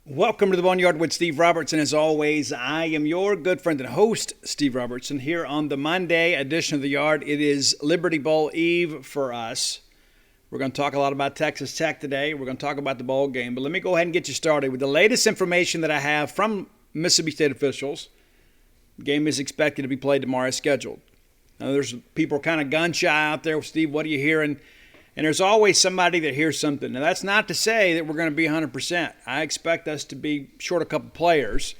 Welcome to the Boneyard with Steve Robertson. As always, I am your good friend and host, Steve Robertson, here on the Monday edition of the Yard. It is Liberty Bowl Eve for us. We're going to talk a lot about Texas Tech today. We're going to talk about the bowl game. But let me go ahead and get you started with the latest information that I have from Mississippi State officials. The game is expected to be played tomorrow as scheduled. Now, there's people kind of gun shy out there. Steve, what are you hearing? And there's always somebody that hears something. Now, that's not to say that we're going to be 100%. I expect us to be short a couple players,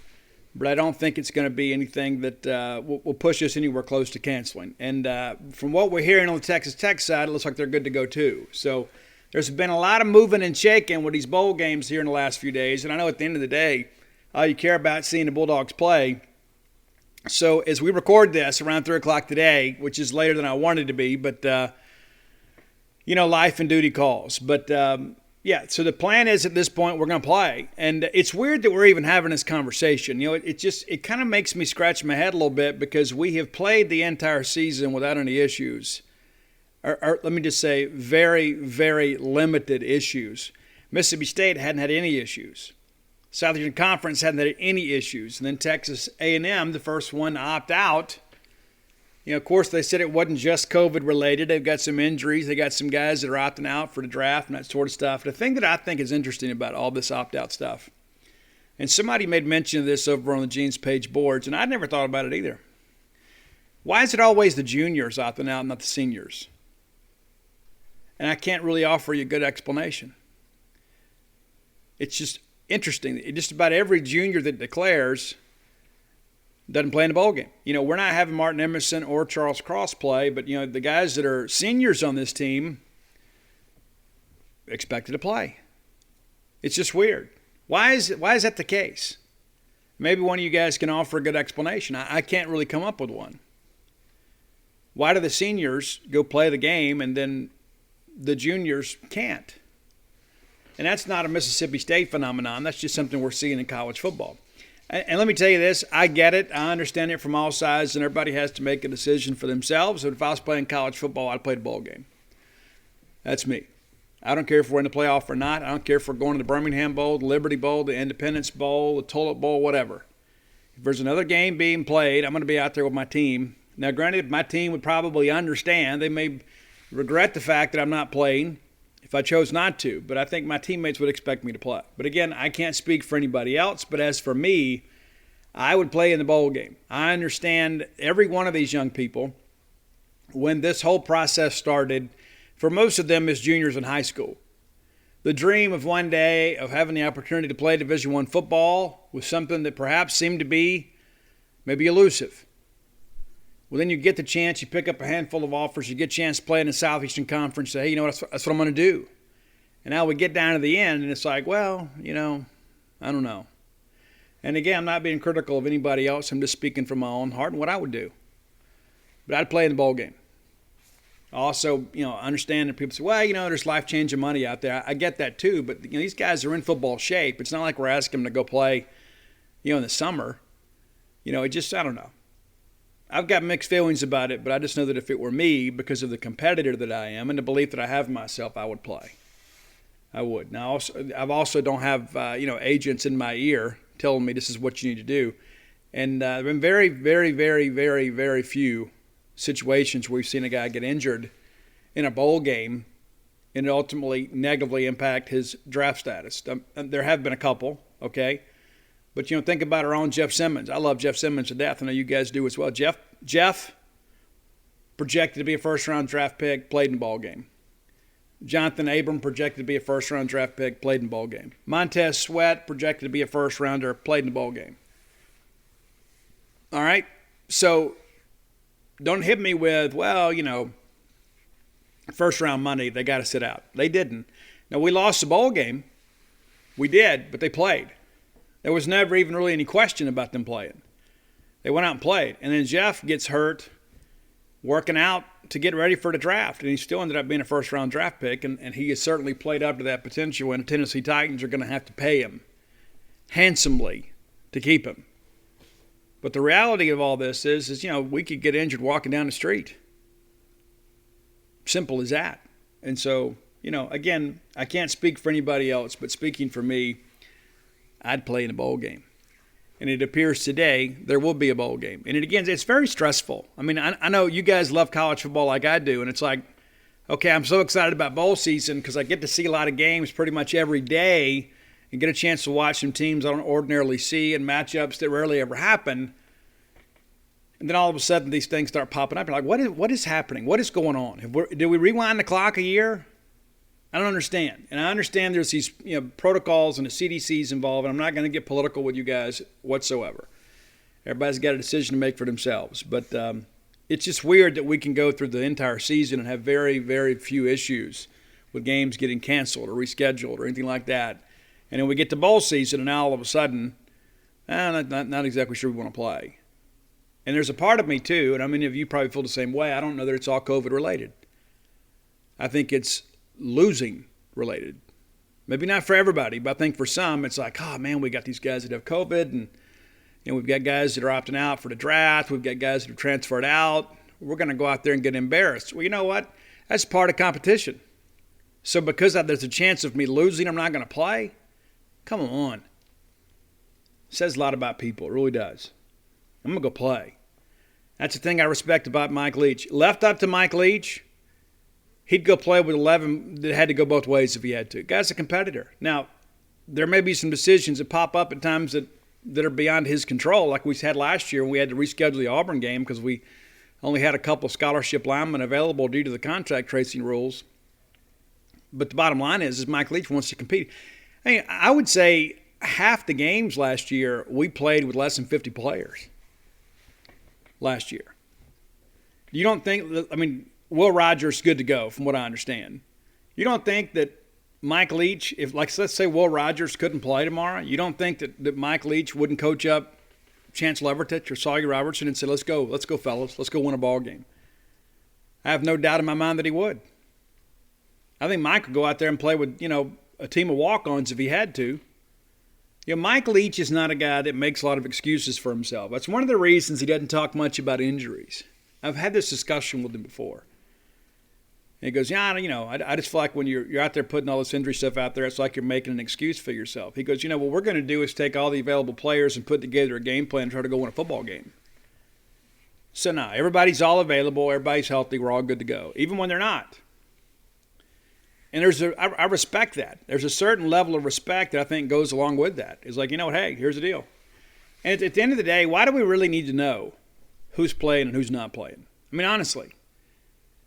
but I don't think it's going to be anything that will push us anywhere close to canceling. And from what we're hearing on the Texas Tech side, it looks like they're good to go too. So there's been a lot of moving and shaking with these bowl games here in the last few days. And I know at the end of the day, all you care about is seeing the Bulldogs play. So as we record this around 3 o'clock today, which is later than I wanted to be, but life and duty calls. But, so the plan is at this point we're going to play. And it's weird that we're even having this conversation. It kind of makes me scratch my head a little bit because we have played the entire season without any issues. Or let me just say very, very limited issues. Mississippi State hadn't had any issues. Southeastern Conference hadn't had any issues. And then Texas A&M, the first one to opt out. Of course, they said it wasn't just COVID related. They've got some injuries. They got some guys that are opting out for the draft and that sort of stuff. The thing that I think is interesting about all this opt-out stuff, and somebody made mention of this over on the Gene's Page boards, and I never thought about it either. Why is it always the juniors opting out and not the seniors? And I can't really offer you a good explanation. It's just interesting. Just about every junior that declares doesn't play in the bowl game. We're not having Martin Emerson or Charles Cross play, but, the guys that are seniors on this team expected to play. It's just weird. Why is that the case? Maybe one of you guys can offer a good explanation. I can't really come up with one. Why do the seniors go play the game and then the juniors can't? And that's not a Mississippi State phenomenon. That's just something we're seeing in college football. And let me tell you this, I get it. I understand it from all sides, and everybody has to make a decision for themselves. But if I was playing college football, I'd play the bowl game. That's me. I don't care if we're in the playoff or not. I don't care if we're going to the Birmingham Bowl, the Liberty Bowl, the Independence Bowl, the Tulip Bowl, whatever. If there's another game being played, I'm going to be out there with my team. Now, granted, my team would probably understand. They may regret the fact that I'm not playing if I chose not to, but I think my teammates would expect me to play. But again, I can't speak for anybody else, but as for me, I would play in the bowl game. I understand every one of these young people, when this whole process started, for most of them is juniors in high school. The dream of one day of having the opportunity to play Division I football was something that perhaps seemed to be maybe elusive. Well, then you get the chance, you pick up a handful of offers, you get a chance to play in the Southeastern Conference, say, hey, that's what I'm going to do. And now we get down to the end, and it's like, well, I don't know. And again, I'm not being critical of anybody else. I'm just speaking from my own heart and what I would do. But I'd play in the bowl game. Also, understand that people say, well, there's life-changing money out there. I get that too, but these guys are in football shape. It's not like we're asking them to go play, in the summer. I don't know. I've got mixed feelings about it, but I just know that if it were me, because of the competitor that I am and the belief that I have in myself, I would play. I would. Now, I've also don't have, agents in my ear telling me this is what you need to do. And there have been very, very, very, very, very few situations where we've seen a guy get injured in a bowl game and it ultimately negatively impact his draft status. There have been a couple, okay? But, think about our own Jeff Simmons. I love Jeff Simmons to death. I know you guys do as well. Jeff, projected to be a first-round draft pick, played in the ball game. Jonathan Abram, projected to be a first-round draft pick, played in the ball game. Montez Sweat, projected to be a first-rounder, played in the ball game. All right? So don't hit me with, well, first-round money, they got to sit out. They didn't. Now, we lost the bowl game. We did, but they played. There was never even really any question about them playing. They went out and played. And then Jeff gets hurt working out to get ready for the draft. And he still ended up being a first-round draft pick. And he has certainly played up to that potential. And the Tennessee Titans are going to have to pay him handsomely to keep him. But the reality of all this is we could get injured walking down the street. Simple as that. And so, again, I can't speak for anybody else. But speaking for me, I'd play in a bowl game. And it appears today there will be a bowl game. And it's very stressful. I mean, I know you guys love college football like I do, and it's like, okay, I'm so excited about bowl season because I get to see a lot of games pretty much every day and get a chance to watch some teams I don't ordinarily see and matchups that rarely ever happen. And then all of a sudden these things start popping up. You're like, what is happening? What is going on? Did we rewind the clock a year? I don't understand. And I understand there's these protocols and the CDC's involved, and I'm not going to get political with you guys whatsoever. Everybody's got a decision to make for themselves. But it's just weird that we can go through the entire season and have very, very few issues with games getting canceled or rescheduled or anything like that. And then we get to bowl season, and now all of a sudden, not exactly sure we want to play. And there's a part of me, too, and many of you probably feel the same way. I don't know that it's all COVID-related. I think it's losing related. Maybe not for everybody, but I think for some, it's like, oh, man, we got these guys that have COVID, and we've got guys that are opting out for the draft. We've got guys that have transferred out. We're going to go out there and get embarrassed. Well, you know what? That's part of competition. So because there's a chance of me losing, I'm not going to play? Come on. It says a lot about people. It really does. I'm going to go play. That's the thing I respect about Mike Leach. Left up to Mike Leach, he'd go play with 11 that had to go both ways if he had to. The guy's a competitor. Now, there may be some decisions that pop up at times that are beyond his control, like we had last year when we had to reschedule the Auburn game because we only had a couple of scholarship linemen available due to the contact tracing rules. But the bottom line is Mike Leach wants to compete. I would say half the games last year we played with less than 50 players last year. You don't think – Will Rogers is good to go from what I understand. You don't think that Mike Leach, let's say Will Rogers couldn't play tomorrow, you don't think that Mike Leach wouldn't coach up Chance Levertich or Sawyer Robertson and say, let's go fellas, let's go win a ball game. I have no doubt in my mind that he would. I think Mike could go out there and play with, a team of walk-ons if he had to. Mike Leach is not a guy that makes a lot of excuses for himself. That's one of the reasons he doesn't talk much about injuries. I've had this discussion with him before. And he goes, I just feel like when you're out there putting all this injury stuff out there, it's like you're making an excuse for yourself. He goes, what we're going to do is take all the available players and put together a game plan and try to go win a football game. So now, everybody's all available, everybody's healthy, we're all good to go, even when they're not. And I respect that. There's a certain level of respect that I think goes along with that. It's like, hey, here's the deal. And at the end of the day, why do we really need to know who's playing and who's not playing? Honestly.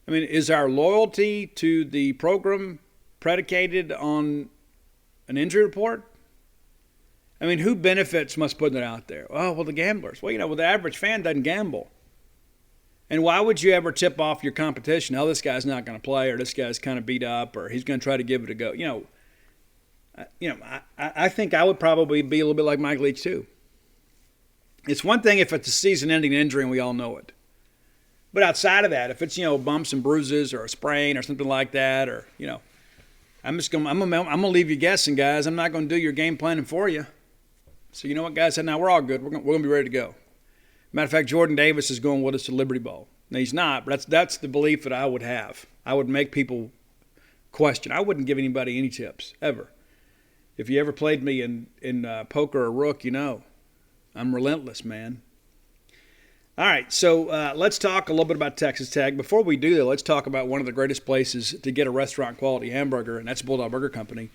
Is our loyalty to the program predicated on an injury report? Who benefits from us putting it out there? Oh, well, the gamblers. Well, the average fan doesn't gamble. And why would you ever tip off your competition? Oh, this guy's not going to play, or this guy's kind of beat up, or he's going to try to give it a go. I think I would probably be a little bit like Mike Leach too. It's one thing if it's a season-ending injury and we all know it. But outside of that, if it's, bumps and bruises or a sprain or something like that, or, I'm gonna leave you guessing, guys. I'm not going to do your game planning for you. So you know what, guys? Now we're all good. We're going to be ready to go. Matter of fact, Jordan Davis is going with us to Liberty Bowl. Now, he's not, but that's the belief that I would have. I would make people question. I wouldn't give anybody any tips, ever. If you ever played me in poker or rook, I'm relentless, man. All right, so let's talk a little bit about Texas Tech. Before we do that, let's talk about one of the greatest places to get a restaurant-quality hamburger, and that's Bulldog Burger Company.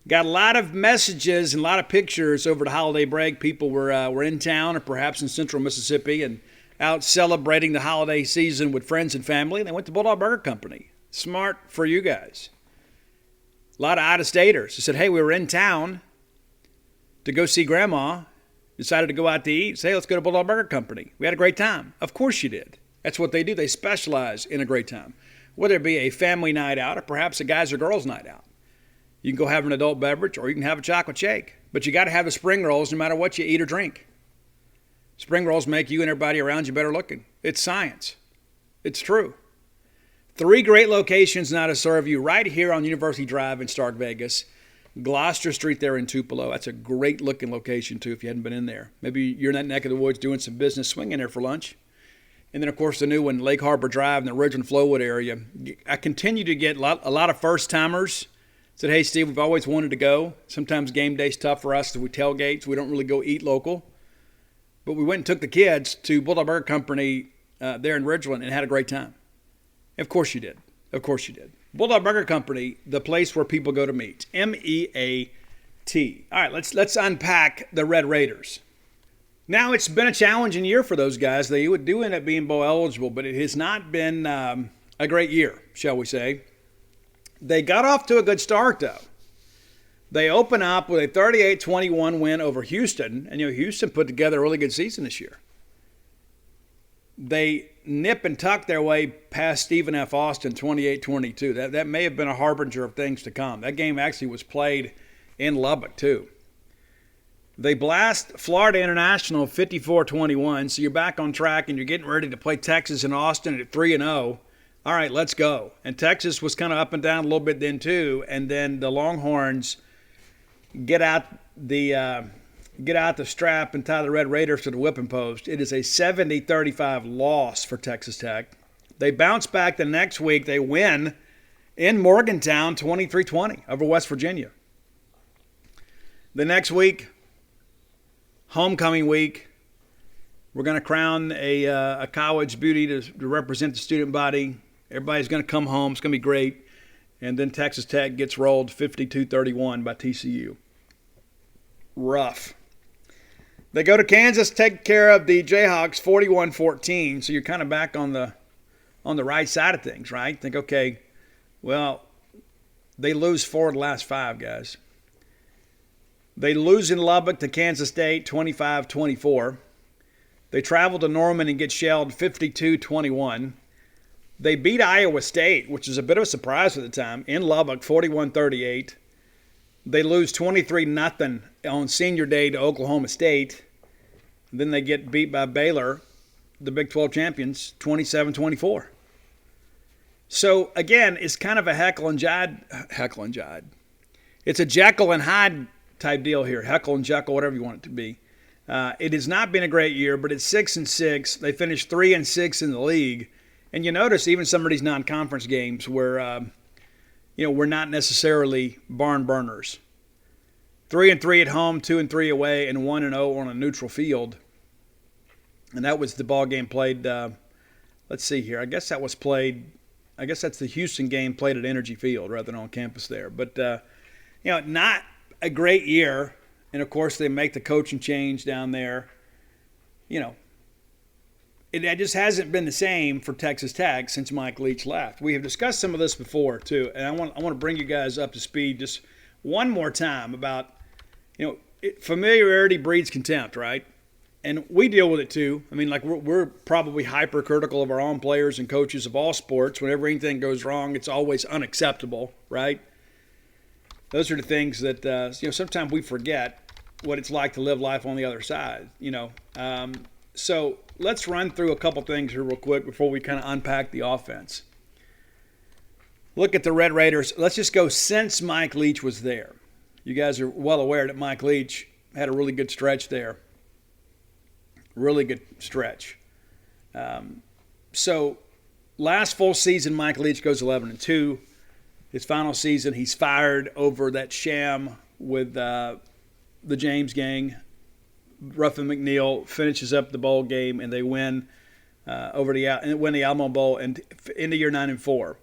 Got a lot of messages and a lot of pictures over the holiday break. People were in town or perhaps in central Mississippi and out celebrating the holiday season with friends and family. And they went to Bulldog Burger Company. Smart for you guys. A lot of out-of-staters who said, hey, we were in town to go see Grandma. Decided to go out to eat. Say, let's go to Bulldog Burger Company. We had a great time. Of course you did. That's what they do. They specialize in a great time. Whether it be a family night out or perhaps a guys or girls night out. You can go have an adult beverage or you can have a chocolate shake. But you got to have the spring rolls no matter what you eat or drink. Spring rolls make you and everybody around you better looking. It's science. It's true. 3 great locations now to serve you right here on University Drive in Stark Vegas. Gloucester Street there in Tupelo. That's a great looking location too if you hadn't been in there. Maybe you're in that neck of the woods doing some business, swing in there for lunch. And then, of course, the new one, Lake Harbor Drive in the Ridge and Flowwood area. I continue to get a lot of first-timers Said, hey, Steve, we've always wanted to go. Sometimes game day's tough for us, so we tailgate, so we don't really go eat local. But we went and took the kids to Bulldog Burger Company there in Ridgeland and had a great time. Of course you did. Of course you did. Bulldog Burger Company, the place where people go to meet. M-E-A-T. All right, let's unpack the Red Raiders. Now, it's been a challenging year for those guys. They do end up being bowl eligible, but it has not been a great year, shall we say. They got off to a good start, though. They open up with a 38-21 win over Houston, and Houston put together a really good season this year. They nip and tuck their way past Stephen F. Austin 28-22. That may have been a harbinger of things to come. That game actually was played in Lubbock, too. They blast Florida International 54-21, so you're back on track and you're getting ready to play Texas and Austin at 3-0. All right, let's go. And Texas was kind of up and down a little bit then, too, and then the Longhorns get out the strap and tie the Red Raiders to the whipping post. It is a 70-35 loss for Texas Tech. They bounce back the next week. They win in Morgantown 23-20 over West Virginia. The next week, homecoming week, we're going to crown a college beauty to represent the student body. Everybody's going to come home. It's going to be great. And then Texas Tech gets rolled 52-31 by TCU. Rough. They go to Kansas, take care of the Jayhawks 41-14. So you're kind of back on the right side of things, right? Think, okay, well, they lose 4 of the last 5, guys. They lose in Lubbock to Kansas State 25-24. They travel to Norman and get shelled 52-21. They beat Iowa State, which is a bit of a surprise at the time, in Lubbock 41-38. They lose 23-0 on senior day to Oklahoma State. Then they get beat by Baylor, the Big 12 champions, 27-24. So, again, it's kind of a Heckle and Jide. It's a Jekyll and Hyde type deal here. Heckle and Jekyll, whatever you want it to be. It has not been a great year, but it's 6-6. They finished 3-6 in the league. And you notice even some of these non-conference games where we're not necessarily barn burners. 3-3 at home, 2-3 away, and 1-0 on a neutral field. And that was the ball game played. Let's see here. I guess that's the Houston game played at Energy Field rather than on campus there. But not a great year. And of course, they make the coaching change down there. It just hasn't been the same for Texas Tech since Mike Leach left. We have discussed some of this before, too, and I want to bring you guys up to speed just one more time about, familiarity breeds contempt, right? And we deal with it, too. I mean, like, we're probably hypercritical of our own players and coaches of all sports. Whenever anything goes wrong, it's always unacceptable, right? Those are the things that, sometimes we forget what it's like to live life on the other side, So let's run through a couple things here real quick before we kind of unpack the offense. Look at the Red Raiders. Let's just go since Mike Leach was there. You guys are well aware that Mike Leach had a really good stretch there. Really good stretch. So last full season, Mike Leach goes 11-2. His final season, he's fired over that sham with the James gang. Ruffin McNeil finishes up the bowl game, and they win win the Alamo Bowl and end the year 9-4.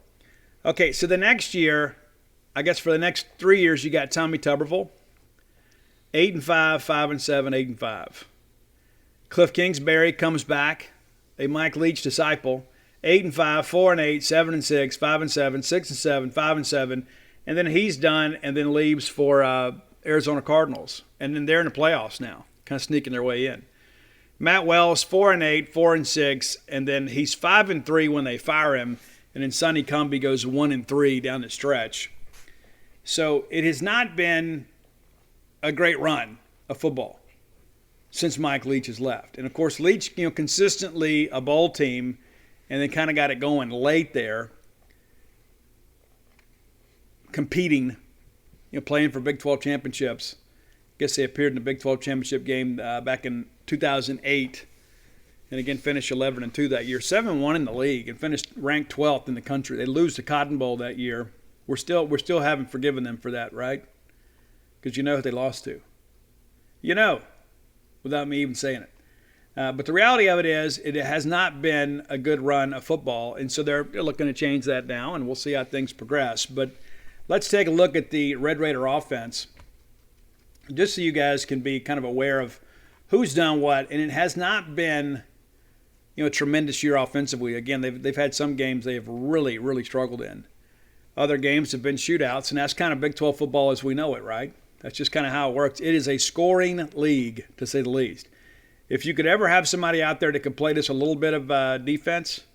Okay, so the next year, I guess for the next 3 years, you got Tommy Tuberville, 8-5, 5-7, 8-5. Cliff Kingsbury comes back, a Mike Leach disciple, 8-5, 4-8, 7-6, 5-7, 6-7, 5-7, and then he's done, and then leaves for Arizona Cardinals, and then they're in the playoffs now. Kind of sneaking their way in. Matt Wells, 4-8, 4-6, and then he's 5-3 when they fire him, and then Sonny Cumbie goes 1-3 down the stretch. So it has not been a great run of football since Mike Leach has left. And of course, Leach, consistently a bowl team, and then kind of got it going late there, competing, playing for Big 12 championships. I guess they appeared in the Big 12 championship game back in 2008, and again finished 11-2 that year, 7-1 in the league, and finished ranked 12th in the country. They lose the Cotton Bowl that year, We're still haven't forgiven them for that, right? Because you know who they lost to. You know, without me even saying it. But the reality of it is it has not been a good run of football, and so they're looking to change that now, and we'll see how things progress. But let's take a look at the Red Raider offense, just so you guys can be kind of aware of who's done what. And it has not been, a tremendous year offensively. Again, they've had some games they have really, really struggled in. Other games have been shootouts, and that's kind of Big 12 football as we know it, right? That's just kind of how it works. It is a scoring league, to say the least. If you could ever have somebody out there that could play just a little bit of defense,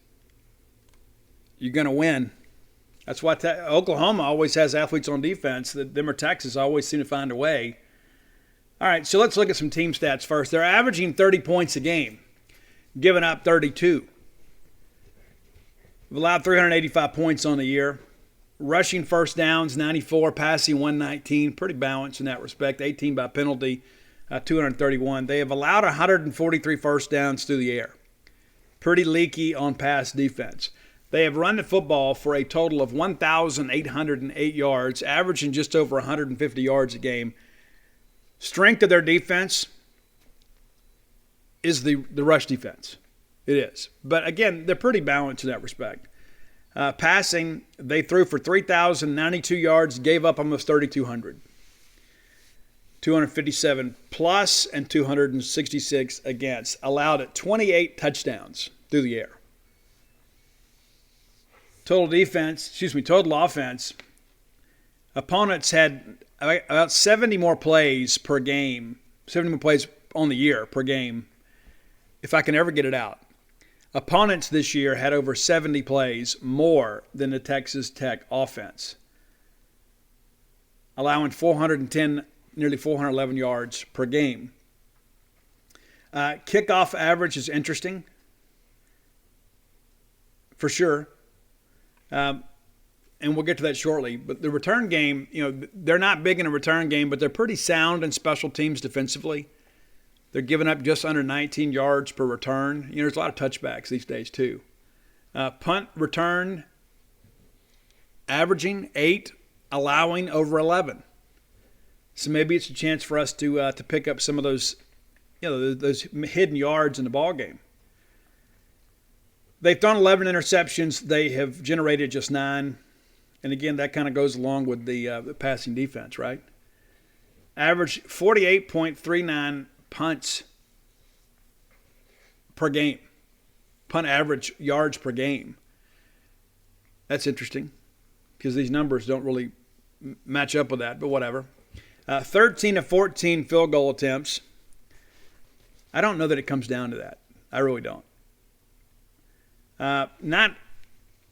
you're going to win. That's why Oklahoma always has athletes on defense. Them or Texas always seem to find a way. All right, so let's look at some team stats first. They're averaging 30 points a game, giving up 32. We've allowed 385 points on the year. Rushing first downs, 94. Passing, 119. Pretty balanced in that respect. 18 by penalty, 231. They have allowed 143 first downs through the air. Pretty leaky on pass defense. They have run the football for a total of 1,808 yards, averaging just over 150 yards a game. Strength of their defense is the rush defense. It is. But again, they're pretty balanced in that respect. Passing, they threw for 3,092 yards, gave up almost 3,200. 257 plus and 266 against. Allowed at 28 touchdowns through the air. Total offense. Opponents had about 70 more plays per game, 70 more plays on the year per game, if I can ever get it out. Opponents this year had over 70 plays more than the Texas Tech offense, allowing 410, nearly 411 yards per game. Kickoff average is interesting, for sure. And we'll get to that shortly. But the return game, they're not big in a return game, but they're pretty sound in special teams defensively. They're giving up just under 19 yards per return. There's a lot of touchbacks these days too. Punt return averaging 8, allowing over 11. So maybe it's a chance for us to pick up some of those, those hidden yards in the ball game. They've thrown 11 interceptions. They have generated just 9. And again, that kind of goes along with the passing defense, right? Average 48.39 punts per game. Punt average yards per game. That's interesting because these numbers don't really match up with that, but whatever. 13 of 14 field goal attempts. I don't know that it comes down to that. I really don't. Not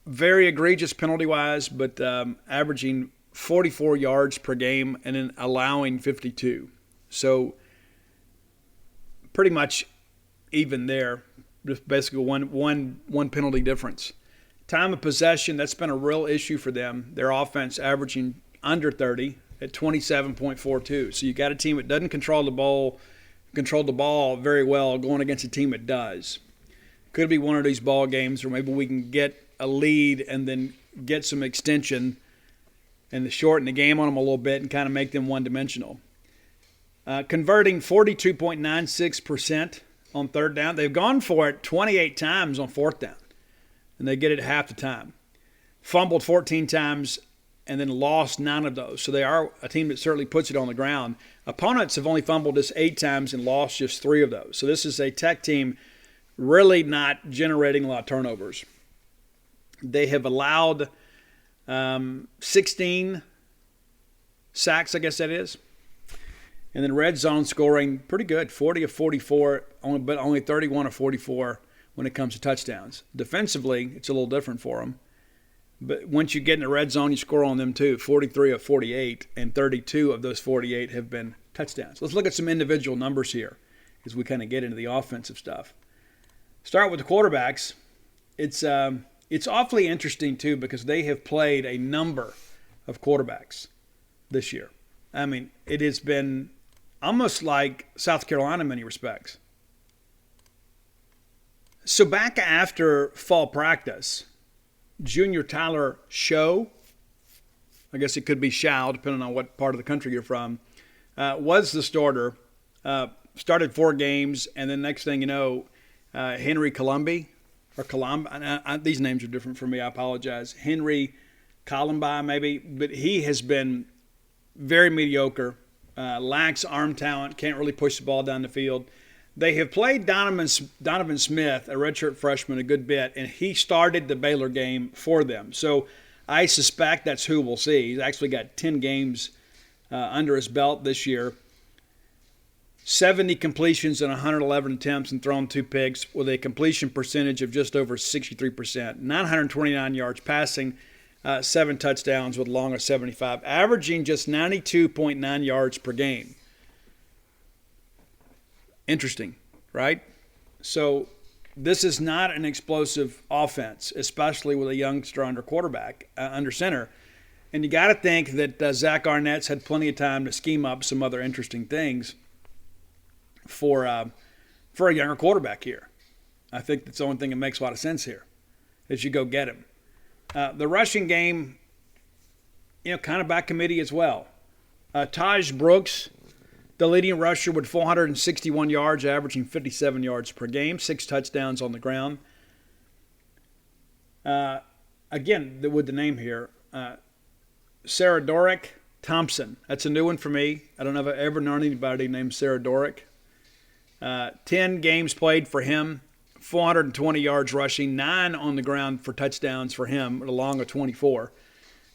very egregious penalty-wise, but averaging 44 yards per game and then allowing 52. So pretty much even there, just basically one penalty difference. Time of possession, that's been a real issue for them. Their offense averaging under 30 at 27.42. So you got a team that doesn't control the ball very well going against a team that does. Could be one of these ball games where maybe we can get a lead and then get some extension and shorten the game on them a little bit and kind of make them one-dimensional. Converting 42.96% on third down. They've gone for it 28 times on fourth down, and they get it half the time. Fumbled 14 times and then lost 9 of those. So they are a team that certainly puts it on the ground. Opponents have only fumbled just 8 times and lost just 3 of those. So this is a Tech team really not generating a lot of turnovers. They have allowed 16 sacks, I guess that is. And then red zone scoring pretty good, 40 of 44, but only 31 of 44 when it comes to touchdowns. Defensively, it's a little different for them. But once you get in the red zone, you score on them too, 43 of 48, and 32 of those 48 have been touchdowns. Let's look at some individual numbers here as we kind of get into the offensive stuff. Start with the quarterbacks. It's awfully interesting too because they have played a number of quarterbacks this year. I mean, it has been almost like South Carolina in many respects. So back after fall practice, Junior Tyler Show I guess it could be Shao, depending on what part of the country you're from, was the starter. Started 4 games, and then next thing you know, Henry Colombi, or Colombi, these names are different for me, I apologize. Henry Colombi, maybe, but he has been very mediocre, lacks arm talent, can't really push the ball down the field. They have played Donovan Smith, a redshirt freshman, a good bit, and he started the Baylor game for them. So I suspect that's who we'll see. He's actually got 10 games under his belt this year. 70 completions and 111 attempts and thrown 2 picks with a completion percentage of just over 63%. 929 yards passing, 7 touchdowns with a long of 75, averaging just 92.9 yards per game. Interesting, right? So this is not an explosive offense, especially with a youngster under quarterback, under center. And you got to think that Zach Arnett's had plenty of time to scheme up some other interesting things for a younger quarterback here. I think that's the only thing that makes a lot of sense here, is you go get him. The rushing game, kind of by committee as well. Taj Brooks, the leading rusher with 461 yards, averaging 57 yards per game, 6 touchdowns on the ground. Again, with the name here, Sarah Doric, Thompson. That's a new one for me. I don't know if I've ever known anybody named Sarah Doric. 10 games played for him, 420 yards rushing, 9 on the ground for touchdowns for him, with a long of 24.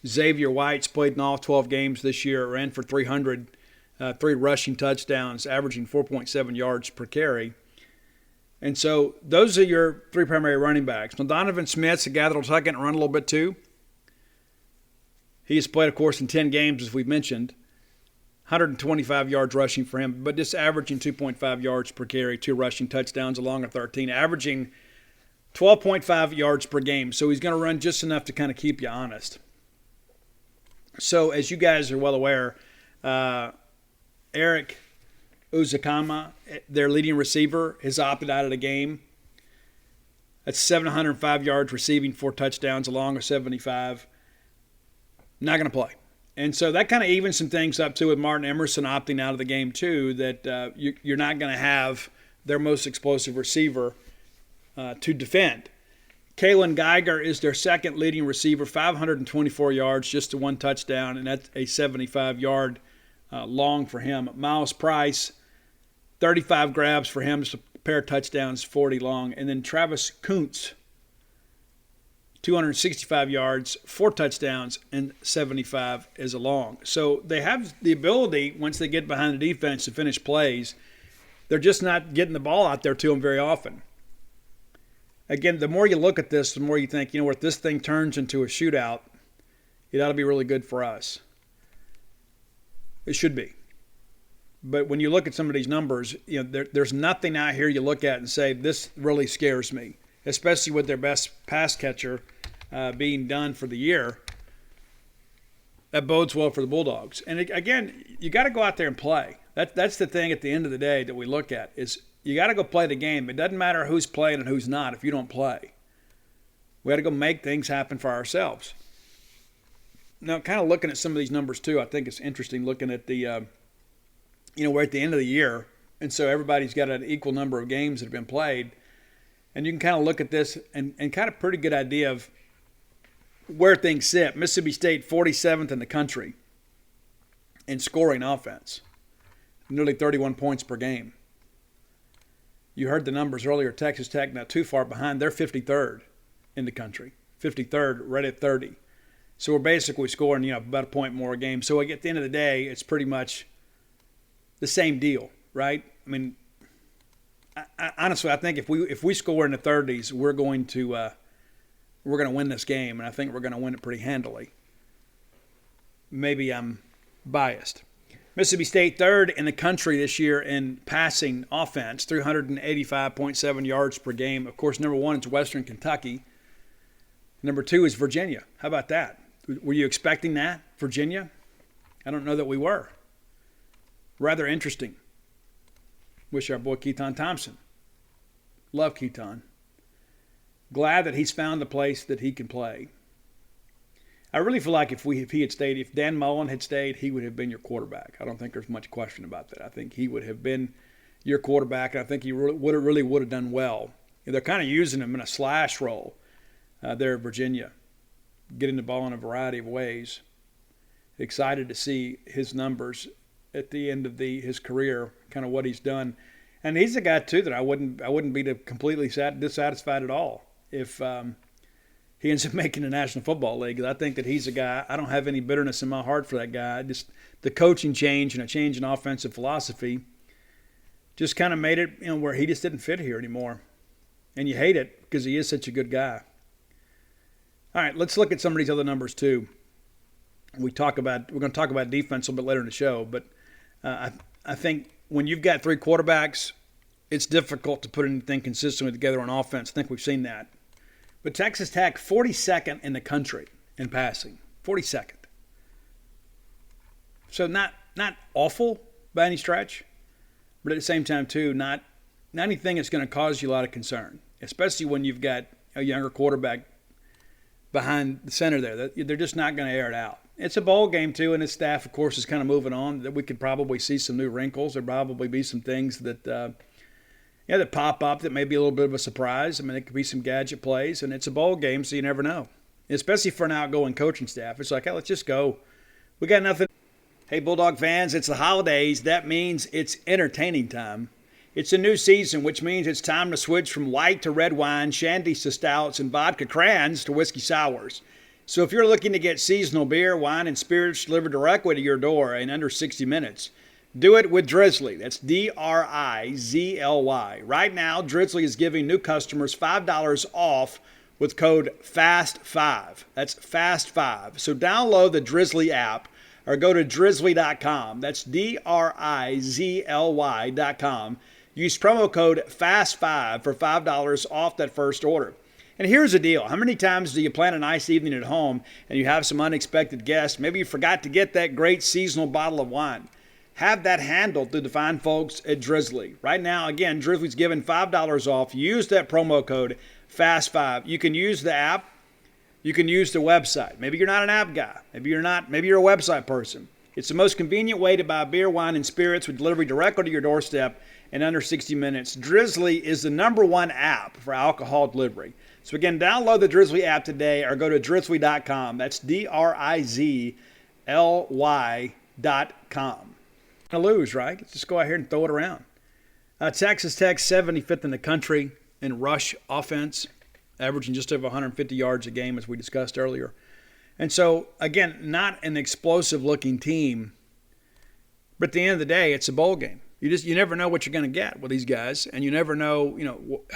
Xavier White's played in all 12 games this year, ran for 300, 3 rushing touchdowns, averaging 4.7 yards per carry. And so those are your 3 primary running backs. Now, Donovan Smith's a guy that will tuck in and run a little bit too. He has played, of course, in 10 games, as we've mentioned. 125 yards rushing for him, but just averaging 2.5 yards per carry, 2 rushing touchdowns along with 13, averaging 12.5 yards per game. So he's going to run just enough to kind of keep you honest. So as you guys are well aware, Eric Uzakama, their leading receiver, has opted out of the game. That's 705 yards receiving, 4 touchdowns along with 75. Not going to play. And so that kind of evens some things up, too, with Martin Emerson opting out of the game, too, that you're not going to have their most explosive receiver to defend. Kalen Geiger is their second leading receiver, 524 yards, just to 1 touchdown, and that's a 75-yard long for him. Miles Price, 35 grabs for him, just a pair of touchdowns, 40 long. And then Travis Kuntz, 265 yards, 4 touchdowns, and 75 is a long. So they have the ability, once they get behind the defense, to finish plays. They're just not getting the ball out there to them very often. Again, the more you look at this, the more you think, if this thing turns into a shootout, it ought to be really good for us. It should be. But when you look at some of these numbers, there's nothing out here you look at and say, this really scares me, especially with their best pass catcher being done for the year. That bodes well for the Bulldogs. And again, you got to go out there and play. That's the thing at the end of the day that we look at is you got to go play the game. It doesn't matter who's playing and who's not if you don't play. We got to go make things happen for ourselves. Now, kind of looking at some of these numbers too, I think it's interesting looking at the, we're at the end of the year, and so everybody's got an equal number of games that have been played. And you can kind of look at this and kind of pretty good idea of where things sit. Mississippi State, 47th in the country in scoring offense, nearly 31 points per game. You heard the numbers earlier. Texas Tech not too far behind. They're 53rd in the country, 53rd, right at 30. So we're basically scoring, about a point more a game. So at the end of the day, it's pretty much the same deal, right? I mean, honestly, I think if we score in the 30s, we're going to win this game, and I think we're going to win it pretty handily. Maybe I'm biased. Mississippi State, 3rd in the country this year in passing offense, 385.7 yards per game. Of course, number 1 is Western Kentucky. Number 2 is Virginia. How about that? Were you expecting that, Virginia? I don't know that we were. Rather interesting. Wish our boy Keaton Thompson. Love Keaton. Glad that he's found a place that he can play. I really feel like if Dan Mullen had stayed, he would have been your quarterback. I don't think there's much question about that. I think he would have been your quarterback, and I think he really would have done well. They're kind of using him in a slash role there at Virginia, getting the ball in a variety of ways. Excited to see his numbers at the end of his career, kind of what he's done. And he's a guy too that I wouldn't be completely dissatisfied at all if he ends up making the National Football League. I think that he's a guy. I don't have any bitterness in my heart for that guy. Just the coaching change and a change in offensive philosophy just kind of made it where he just didn't fit here anymore. And you hate it because he is such a good guy. All right, let's look at some of these other numbers too. We're going to talk about defense a little bit later in the show, but I think when you've got 3 quarterbacks, it's difficult to put anything consistently together on offense. I think we've seen that. But Texas Tech, 42nd in the country in passing, 42nd. So not awful by any stretch, but at the same time too, not anything that's going to cause you a lot of concern, especially when you've got a younger quarterback behind the center there. They're just not going to air it out. It's a bowl game too, and his staff, of course, is kind of moving on. That we could probably see some new wrinkles. There'll probably be some things that that pop up that may be a little bit of a surprise. I mean, it could be some gadget plays, and it's a bowl game, so you never know. Especially for an outgoing coaching staff. It's like, hey, let's just go. We got nothing. Hey, Bulldog fans, it's the holidays. That means it's entertaining time. It's a new season, which means it's time to switch from white to red wine, shandies to stouts, and vodka crayons to whiskey sours. So if you're looking to get seasonal beer, wine, and spirits delivered directly to your door in under 60 minutes, do it with Drizzly. That's Drizly. Right now, Drizzly is giving new customers $5 off with code FAST5. That's FAST5. So download the Drizzly app or go to drizzly.com. That's Drizly.com. Use promo code FAST5 for $5 off that first order. And here's the deal. How many times do you plan a nice evening at home and you have some unexpected guests? Maybe you forgot to get that great seasonal bottle of wine. Have that handled through the fine folks at Drizzly. Right now, again, Drizzly's giving $5 off. Use that promo code FAST5. You can use the app. You can use the website. Maybe you're not an app guy. Maybe you're not. Maybe you're a website person. It's the most convenient way to buy beer, wine, and spirits with delivery directly to your doorstep in under 60 minutes. Drizzly is the #1 app for alcohol delivery. So again, download the Drizzly app today or go to drizzly.com. That's Drizly.com. To lose, right? Let's just go out here and throw it around. Texas Tech, 75th in the country in rush offense, averaging just over 150 yards a game, as we discussed earlier. And so, again, not an explosive-looking team, but at the end of the day, it's a bowl game. You never know what you're going to get with these guys, and you never know,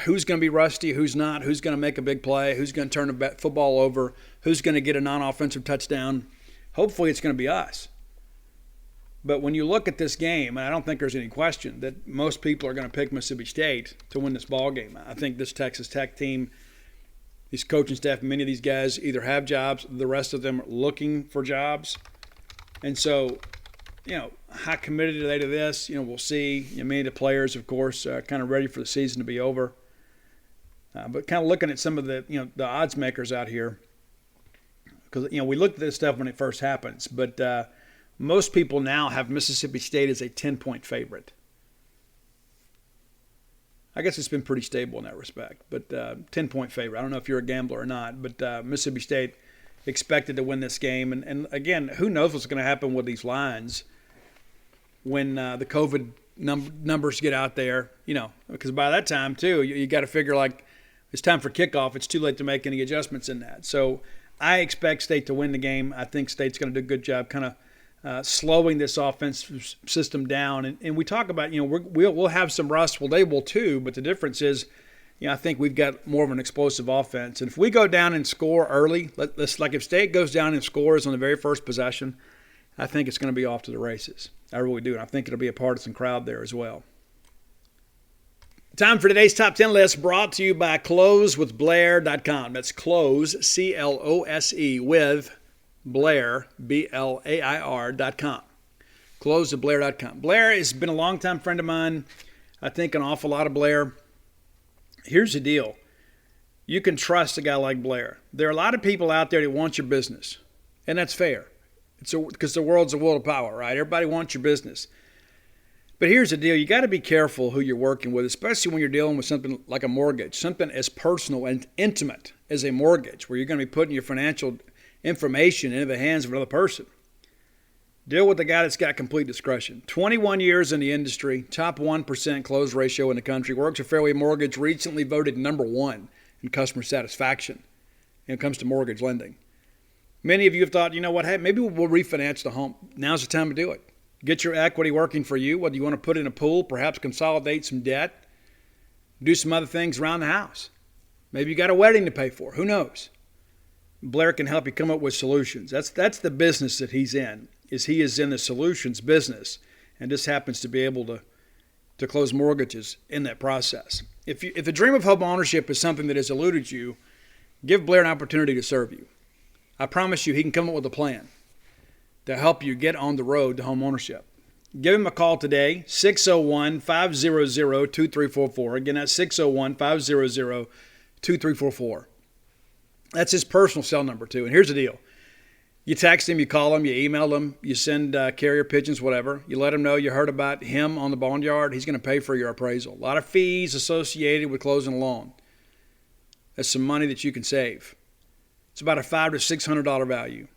who's going to be rusty, who's not, who's going to make a big play, who's going to turn the football over, who's going to get a non-offensive touchdown. Hopefully, it's going to be us. But when you look at this game, and I don't think there's any question that most people are going to pick Mississippi State to win this ball game. I think this Texas Tech team, these coaching staff, many of these guys either have jobs, the rest of them are looking for jobs. And so, how committed are they to this? We'll see. Many of the players, of course, kind of ready for the season to be over. But kind of looking at some of the, the odds makers out here, because, we looked at this stuff when it first happens, but most people now have Mississippi State as a 10-point favorite. I guess it's been pretty stable in that respect, but 10-point favorite. I don't know if you're a gambler or not, but Mississippi State expected to win this game. And again, who knows what's going to happen with these lines when the COVID numbers get out there, because by that time, too, you got to figure like it's time for kickoff. It's too late to make any adjustments in that. So I expect State to win the game. I think State's going to do a good job kind of slowing this offensive system down. And we talk about, we'll have some rust. Well, they will too, but the difference is, I think we've got more of an explosive offense. And if we go down and score early, like if State goes down and scores on the very first possession, I think it's going to be off to the races. I really do. And I think it'll be a partisan crowd there as well. Time for today's Top 10 list, brought to you by closewithblair.com. That's close, C-L-O-S-E, with Blair, B-L-A-I-R.com. Closewithblair.com. Blair has been a longtime friend of mine. I think an awful lot of Blair. Here's the deal. You can trust a guy like Blair. There are a lot of people out there that want your business. And that's fair. Because the world's a world of power, right? Everybody wants your business. But here's the deal. You got to be careful who you're working with, especially when you're dealing with something like a mortgage, something as personal and intimate as a mortgage, where you're going to be putting your financial information into the hands of another person. Deal with the guy that's got complete discretion. 21 years in the industry, top 1% close ratio in the country, works for Fairway Mortgage, recently voted number 1 in customer satisfaction when it comes to mortgage lending. Many of you have thought, you know what, hey, maybe we'll refinance the home. Now's the time to do it. Get your equity working for you, whether you want to put in a pool, perhaps consolidate some debt, do some other things around the house. Maybe you got a wedding to pay for. Who knows? Blair can help you come up with solutions. That's the business that he's in, is he is in the solutions business, and just happens to be able to close mortgages in that process. If the dream of home ownership is something that has eluded you, give Blair an opportunity to serve you. I promise you he can come up with a plan to help you get on the road to home ownership. Give him a call today, 601-500-2344. Again, that's 601-500-2344. That's his personal cell number, too. And here's the deal. You text him, you call him, you email him, you send carrier pigeons, whatever. You let him know you heard about him on the Boneyard. He's going to pay for your appraisal. A lot of fees associated with closing a loan. That's some money that you can save. It's about a $500 to $600 value.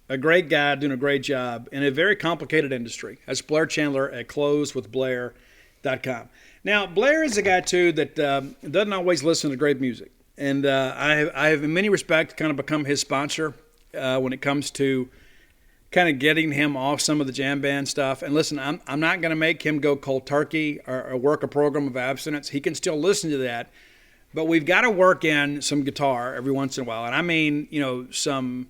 A great guy doing a great job in a very complicated industry. That's Blair Chandler at closewithblair.com. Now, Blair is a guy, too, that doesn't always listen to great music. And I have, in many respects, kind of become his sponsor when it comes to kind of getting him off some of the jam band stuff. And listen, I'm not going to make him go cold turkey or work a program of abstinence. He can still listen to that. But we've got to work in some guitar every once in a while. And I mean, some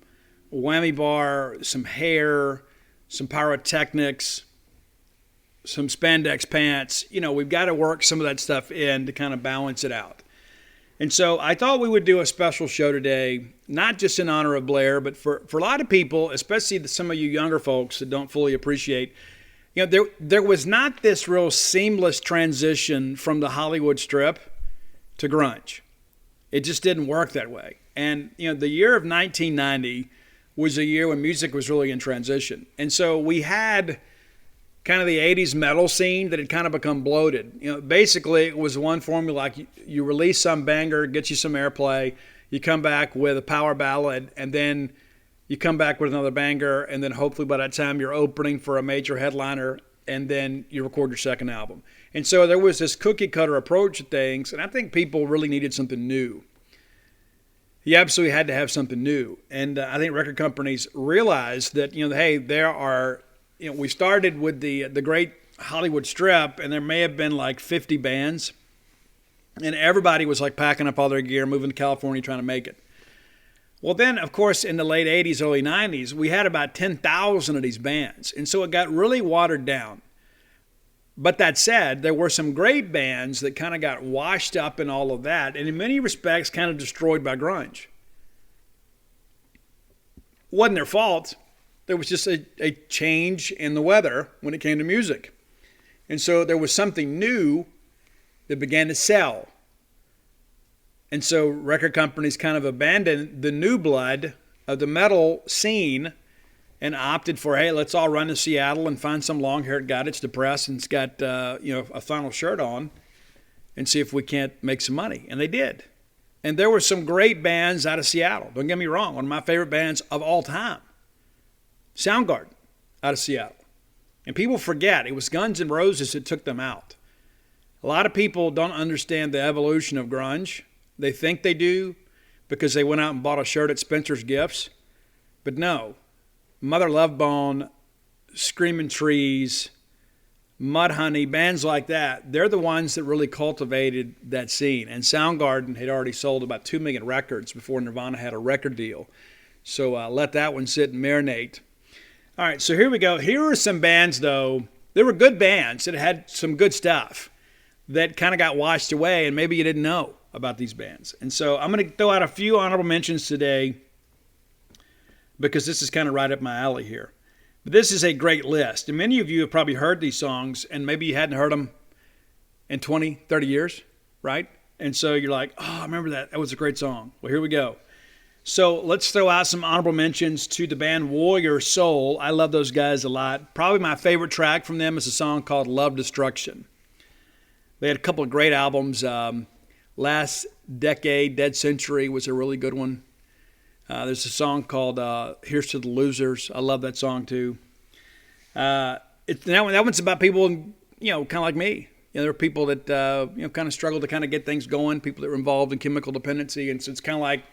whammy bar, some hair, some pyrotechnics, some spandex pants. We've got to work some of that stuff in to kind of balance it out. And so I thought we would do a special show today, not just in honor of Blair, but for a lot of people, especially some of you younger folks that don't fully appreciate, there was not this real seamless transition from the Hollywood strip to grunge. It just didn't work that way. And, the year of 1990 was a year when music was really in transition. And so we had kind of the 80s metal scene that had kind of become bloated. Basically it was one formula, like you release some banger, gets you some airplay, you come back with a power ballad, and then you come back with another banger, and then hopefully by that time you're opening for a major headliner, and then you record your second album. And so there was this cookie-cutter approach to things, and I think people really needed something new. You absolutely had to have something new. And I think record companies realized that, hey, there are, we started with the great Hollywood strip, and there may have been like 50 bands, and everybody was like packing up all their gear, moving to California, trying to make it. Well, then, of course, in the late 80s, early 90s, we had about 10,000 of these bands, and so it got really watered down. But that said, there were some great bands that kind of got washed up in all of that, and in many respects kind of destroyed by grunge. It wasn't their fault. There was just a change in the weather when it came to music. And so there was something new that began to sell. And so record companies kind of abandoned the new blood of the metal scene and opted for, hey, let's all run to Seattle and find some long-haired guy that's depressed and's got a flannel shirt on and see if we can't make some money. And they did. And there were some great bands out of Seattle. Don't get me wrong, one of my favorite bands of all time, Soundgarden, out of Seattle. And people forget it was Guns N' Roses that took them out. A lot of people don't understand the evolution of grunge. They think they do because they went out and bought a shirt at Spencer's Gifts. But no. Mother Love Bone, Screaming Trees, Mudhoney, bands like that, they're the ones that really cultivated that scene. And Soundgarden had already sold about 2 million records before Nirvana had a record deal. So let that one sit and marinate. All right, so here we go. Here are some bands, though. There were good bands that had some good stuff that kind of got washed away, and maybe you didn't know about these bands. And so I'm going to throw out a few honorable mentions today because this is kind of right up my alley here. But this is a great list. And many of you have probably heard these songs, and maybe you hadn't heard them in 20, 30 years, right? And so you're like, oh, I remember that. That was a great song. Well, here we go. So let's throw out some honorable mentions to the band Warrior Soul. I love those guys a lot. Probably my favorite track from them is a song called Love Destruction. They had a couple of great albums. Last Decade, Dead Century was a really good one. There's a song called Here's to the Losers. I love that song too. That one's about people, kind of like me. There are people that, kind of struggle to kind of get things going, people that are involved in chemical dependency. And so it's kind of like,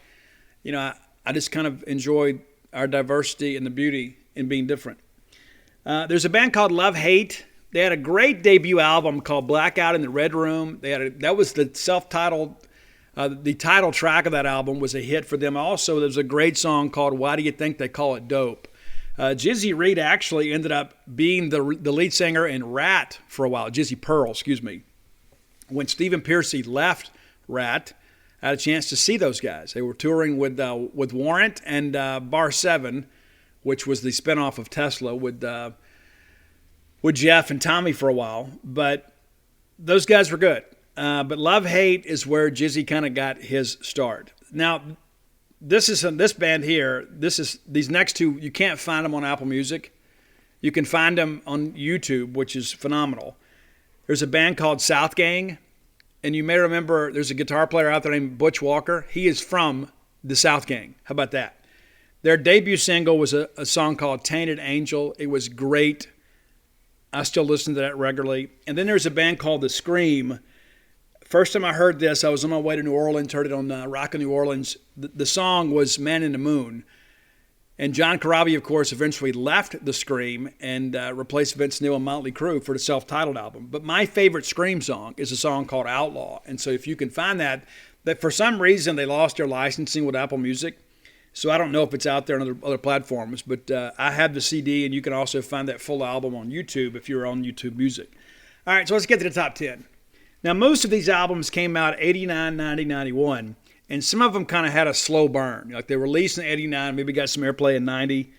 I just kind of enjoy our diversity and the beauty in being different. There's a band called Love Hate. They had a great debut album called Blackout in the Red Room. That was the self-titled, the title track of that album was a hit for them. Also, there's a great song called Why Do You Think They Call It Dope? Jizzy Reed actually ended up being the lead singer in Rat for a while. Jizzy Pearl, excuse me. When Stephen Pearcy left Rat, I had a chance to see those guys. They were touring with Warrant and Bar 7, which was the spinoff of Tesla with Jeff and Tommy for a while. But those guys were good. But Love Hate is where Jizzy kind of got his start. Now, this band here, these next two, you can't find them on Apple Music. You can find them on YouTube, which is phenomenal. There's a band called South Gang, and you may remember there's a guitar player out there named Butch Walker. He is from the South Gang. How about that? Their debut single was a song called Tainted Angel. It was great. I still listen to that regularly. And then there's a band called The Scream. First time I heard this, I was on my way to New Orleans, heard it on Rock in New Orleans. The song was Man in the Moon. And John Corabi, of course, eventually left The Scream and replaced Vince Neil and Motley Crue for the self-titled album. But my favorite Scream song is a song called Outlaw. And so if you can find that for some reason they lost their licensing with Apple Music. So I don't know if it's out there on other platforms. But I have the CD, and you can also find that full album on YouTube if you're on YouTube Music. All right, so let's get to the top 10. Now, most of these albums came out 89, 90, 91, and some of them kind of had a slow burn. Like they released in 89, maybe got some airplay in 90.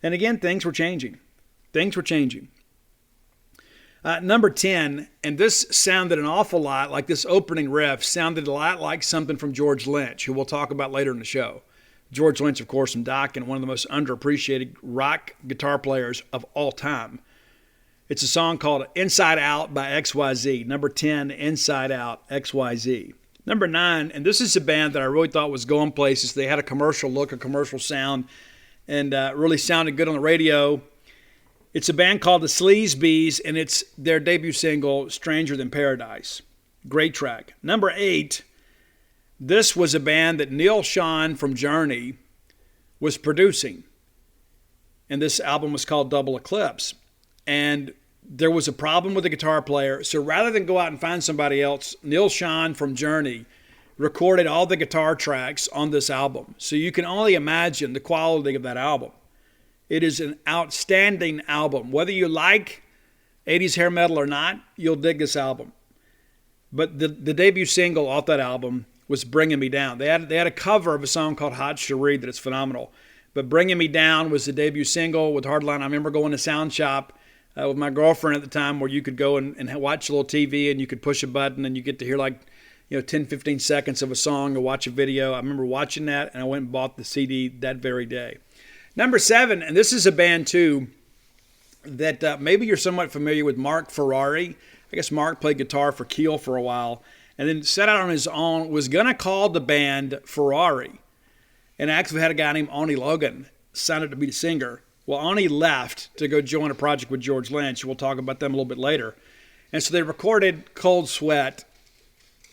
And again, things were changing. Number 10, and this sounded an awful lot like this opening riff, sounded a lot like something from George Lynch, who we'll talk about later in the show. George Lynch, of course, from Dokken, one of the most underappreciated rock guitar players of all time. It's a song called Inside Out by XYZ. Number 10, Inside Out, XYZ. Number 9, and this is a band that I really thought was going places. They had a commercial look, a commercial sound, and really sounded good on the radio. It's a band called the Sleaze Bees, and it's their debut single, Stranger Than Paradise. Great track. Number 8, this was a band that Neil Schon from Journey was producing. And this album was called Double Eclipse. And there was a problem with the guitar player. So rather than go out and find somebody else, Neil Schon from Journey recorded all the guitar tracks on this album. So you can only imagine the quality of that album. It is an outstanding album. Whether you like 80s hair metal or not, you'll dig this album. But the debut single off that album was Bringing Me Down. They had a cover of a song called Hot Cherie that is phenomenal. But Bringing Me Down was the debut single with Hardline. I remember going to Sound Shop with my girlfriend at the time, where you could go and watch a little TV, and you could push a button and you get to hear 10, 15 seconds of a song or watch a video. I remember watching that, and I went and bought the CD that very day. Number 7, and this is a band too that maybe you're somewhat familiar with, Mark Ferrari. I guess Mark played guitar for Keel for a while, and then set out on his own, was going to call the band Ferrari. And actually had a guy named Oni Logan signed up to be the singer. Well, Oni left to go join a project with George Lynch. We'll talk about them a little bit later. And so they recorded Cold Sweat.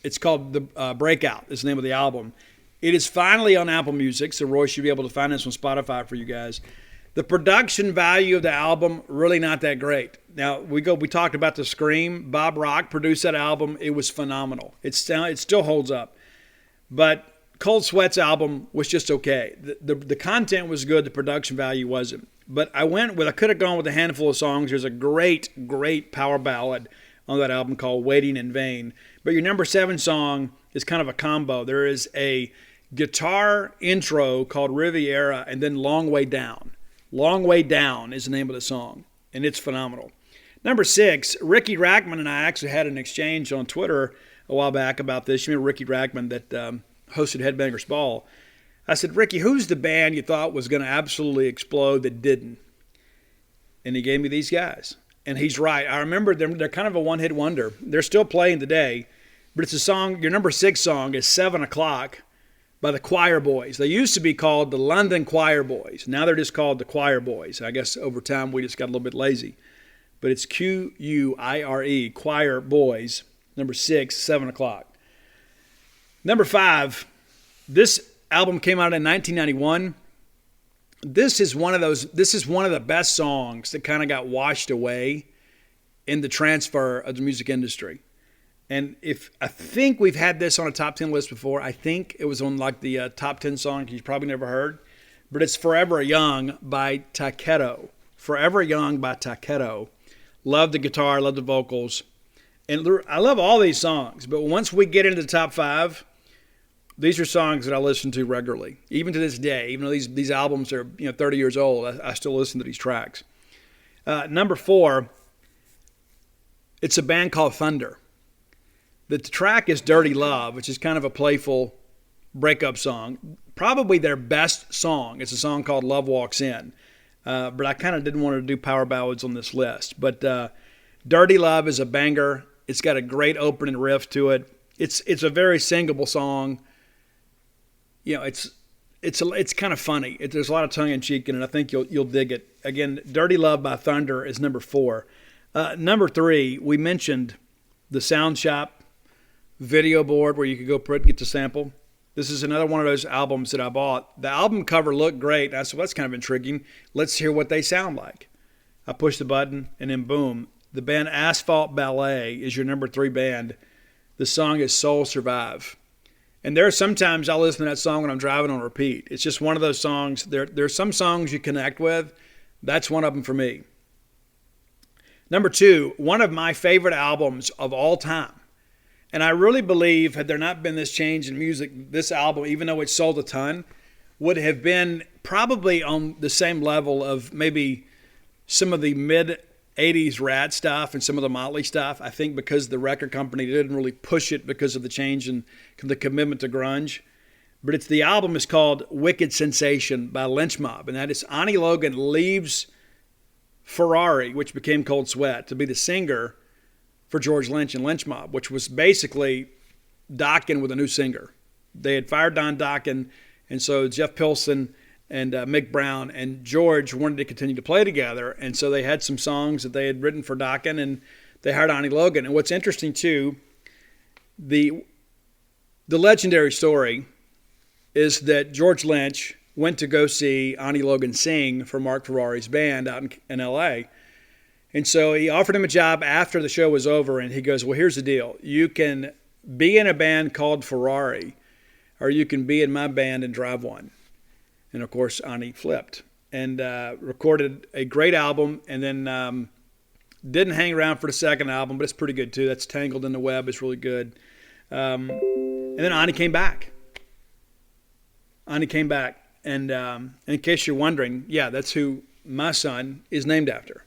It's called The Breakout is the name of the album. It is finally on Apple Music, so Roy should be able to find this on Spotify for you guys. The production value of the album, really not that great. Now, we talked about The Scream. Bob Rock produced that album. It was phenomenal. It still holds up. But Cold Sweat's album was just okay. The content was good. The production value wasn't. But I could have gone with a handful of songs. There's a great, great power ballad on that album called Waiting in Vain. But your number 7 song is kind of a combo. There is a guitar intro called Riviera, and then Long Way Down. Long Way Down is the name of the song, and it's phenomenal. Number 6, Ricky Rackman and I actually had an exchange on Twitter a while back about this. You remember Ricky Rackman that hosted Headbangers Ball. I said, Ricky, who's the band you thought was going to absolutely explode that didn't? And he gave me these guys. And he's right. I remember they're kind of a one-hit wonder. They're still playing today, but it's a song, your number 6 song is 7 O'Clock by the Choir Boys. They used to be called the London Choir Boys. Now they're just called the Choir Boys. I guess over time we just got a little bit lazy. But it's Quire, Choir Boys, number 6, 7 O'Clock. Number 5, this album came out in 1991. This is one of the best songs that kind of got washed away in the transfer of the music industry. And I think we've had this on a top 10 list before. I think it was on like the top 10 songs you've probably never heard. But it's Forever Young by Takedo. Forever Young by Takedo. Love the guitar, love the vocals. And I love all these songs. But once we get into the top 5, these are songs that I listen to regularly, even to this day. Even though these albums are 30 years old, I still listen to these tracks. Number 4, it's a band called Thunder. The track is Dirty Love, which is kind of a playful breakup song. Probably their best song. It's a song called Love Walks In. But I kind of didn't want to do power ballads on this list. But Dirty Love is a banger. It's got a great opening riff to it. It's a very singable song. It's kind of funny. There's a lot of tongue in cheek in it. I think you'll dig it. Again, Dirty Love by Thunder is number 4. Number 3, we mentioned the Sound Shop video board where you could go get the sample. This is another one of those albums that I bought. The album cover looked great. I said, well, that's kind of intriguing. Let's hear what they sound like. I pushed the button, and then boom. The band Asphalt Ballet is your number 3 band. The song is Soul Survive. And there are sometimes I'll listen to that song when I'm driving on repeat. It's just one of those songs. There's some songs you connect with. That's one of them for me. Number 2, one of my favorite albums of all time. And I really believe had there not been this change in music, this album, even though it sold a ton, would have been probably on the same level of maybe some of the mid-'80s Rat stuff and some of the Motley stuff. I think because the record company didn't really push it because of the change in the commitment to grunge. But the album is called Wicked Sensation by Lynch Mob. And that is Ani Logan leaves Ferrari, which became Cold Sweat, to be the singer for George Lynch and Lynch Mob, which was basically Dokken with a new singer. They had fired Don Dokken, and so Jeff Pilson and Mick Brown and George wanted to continue to play together, and so they had some songs that they had written for Dokken, and they hired Ani Logan. And what's interesting, too, the legendary story is that George Lynch went to go see Ani Logan sing for Mark Ferrari's band out in L.A., and so he offered him a job after the show was over, and he goes, well, here's the deal. You can be in a band called Ferrari, or you can be in my band and drive one. And, of course, Ani flipped and recorded a great album, and then didn't hang around for the second album, but it's pretty good, too. That's Tangled in the Web. It's really good. And then Ani came back. And in case you're wondering, yeah, that's who my son is named after.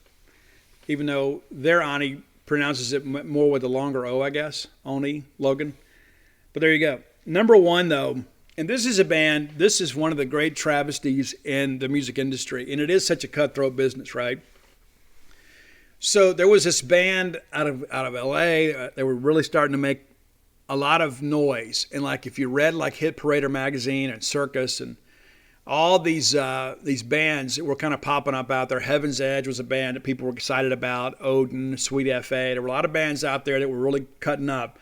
Even though their Ani pronounces it more with a longer O, I guess. Oni Logan. But there you go. Number 1, though, and this is a band, this is one of the great travesties in the music industry. And it is such a cutthroat business, right? So there was this band out of L.A. They were really starting to make a lot of noise. And like if you read like Hit Parader magazine and Circus and all these bands that were kind of popping up out there. Heaven's Edge was a band that people were excited about. Odin, Sweet F.A. There were a lot of bands out there that were really cutting up.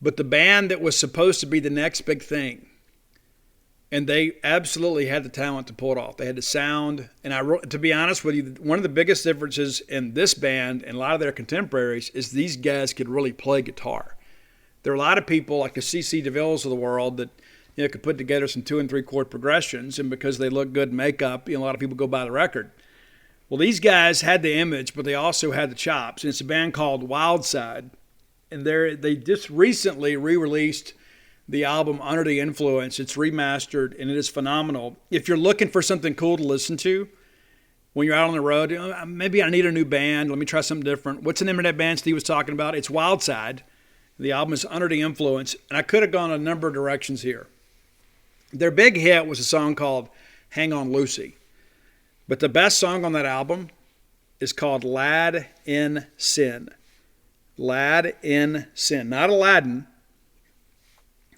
But the band that was supposed to be the next big thing, and they absolutely had the talent to pull it off. They had the sound. And to be honest with you, one of the biggest differences in this band and a lot of their contemporaries is these guys could really play guitar. There are a lot of people like the C.C. DeVilles of the world that could put together some 2 and 3 chord progressions, and because they look good in makeup, a lot of people go buy the record. Well, these guys had the image, but they also had the chops, and it's a band called Wildside, and they just recently re-released the album Under the Influence. It's remastered, and it is phenomenal. If you're looking for something cool to listen to when you're out on the road, maybe I need a new band, let me try something different. What's the name of that band Steve was talking about? It's Wildside. The album is Under the Influence, and I could have gone a number of directions here. Their big hit was a song called Hang On Lucy. But the best song on that album is called Lad in Sin. Lad in Sin. Not Aladdin.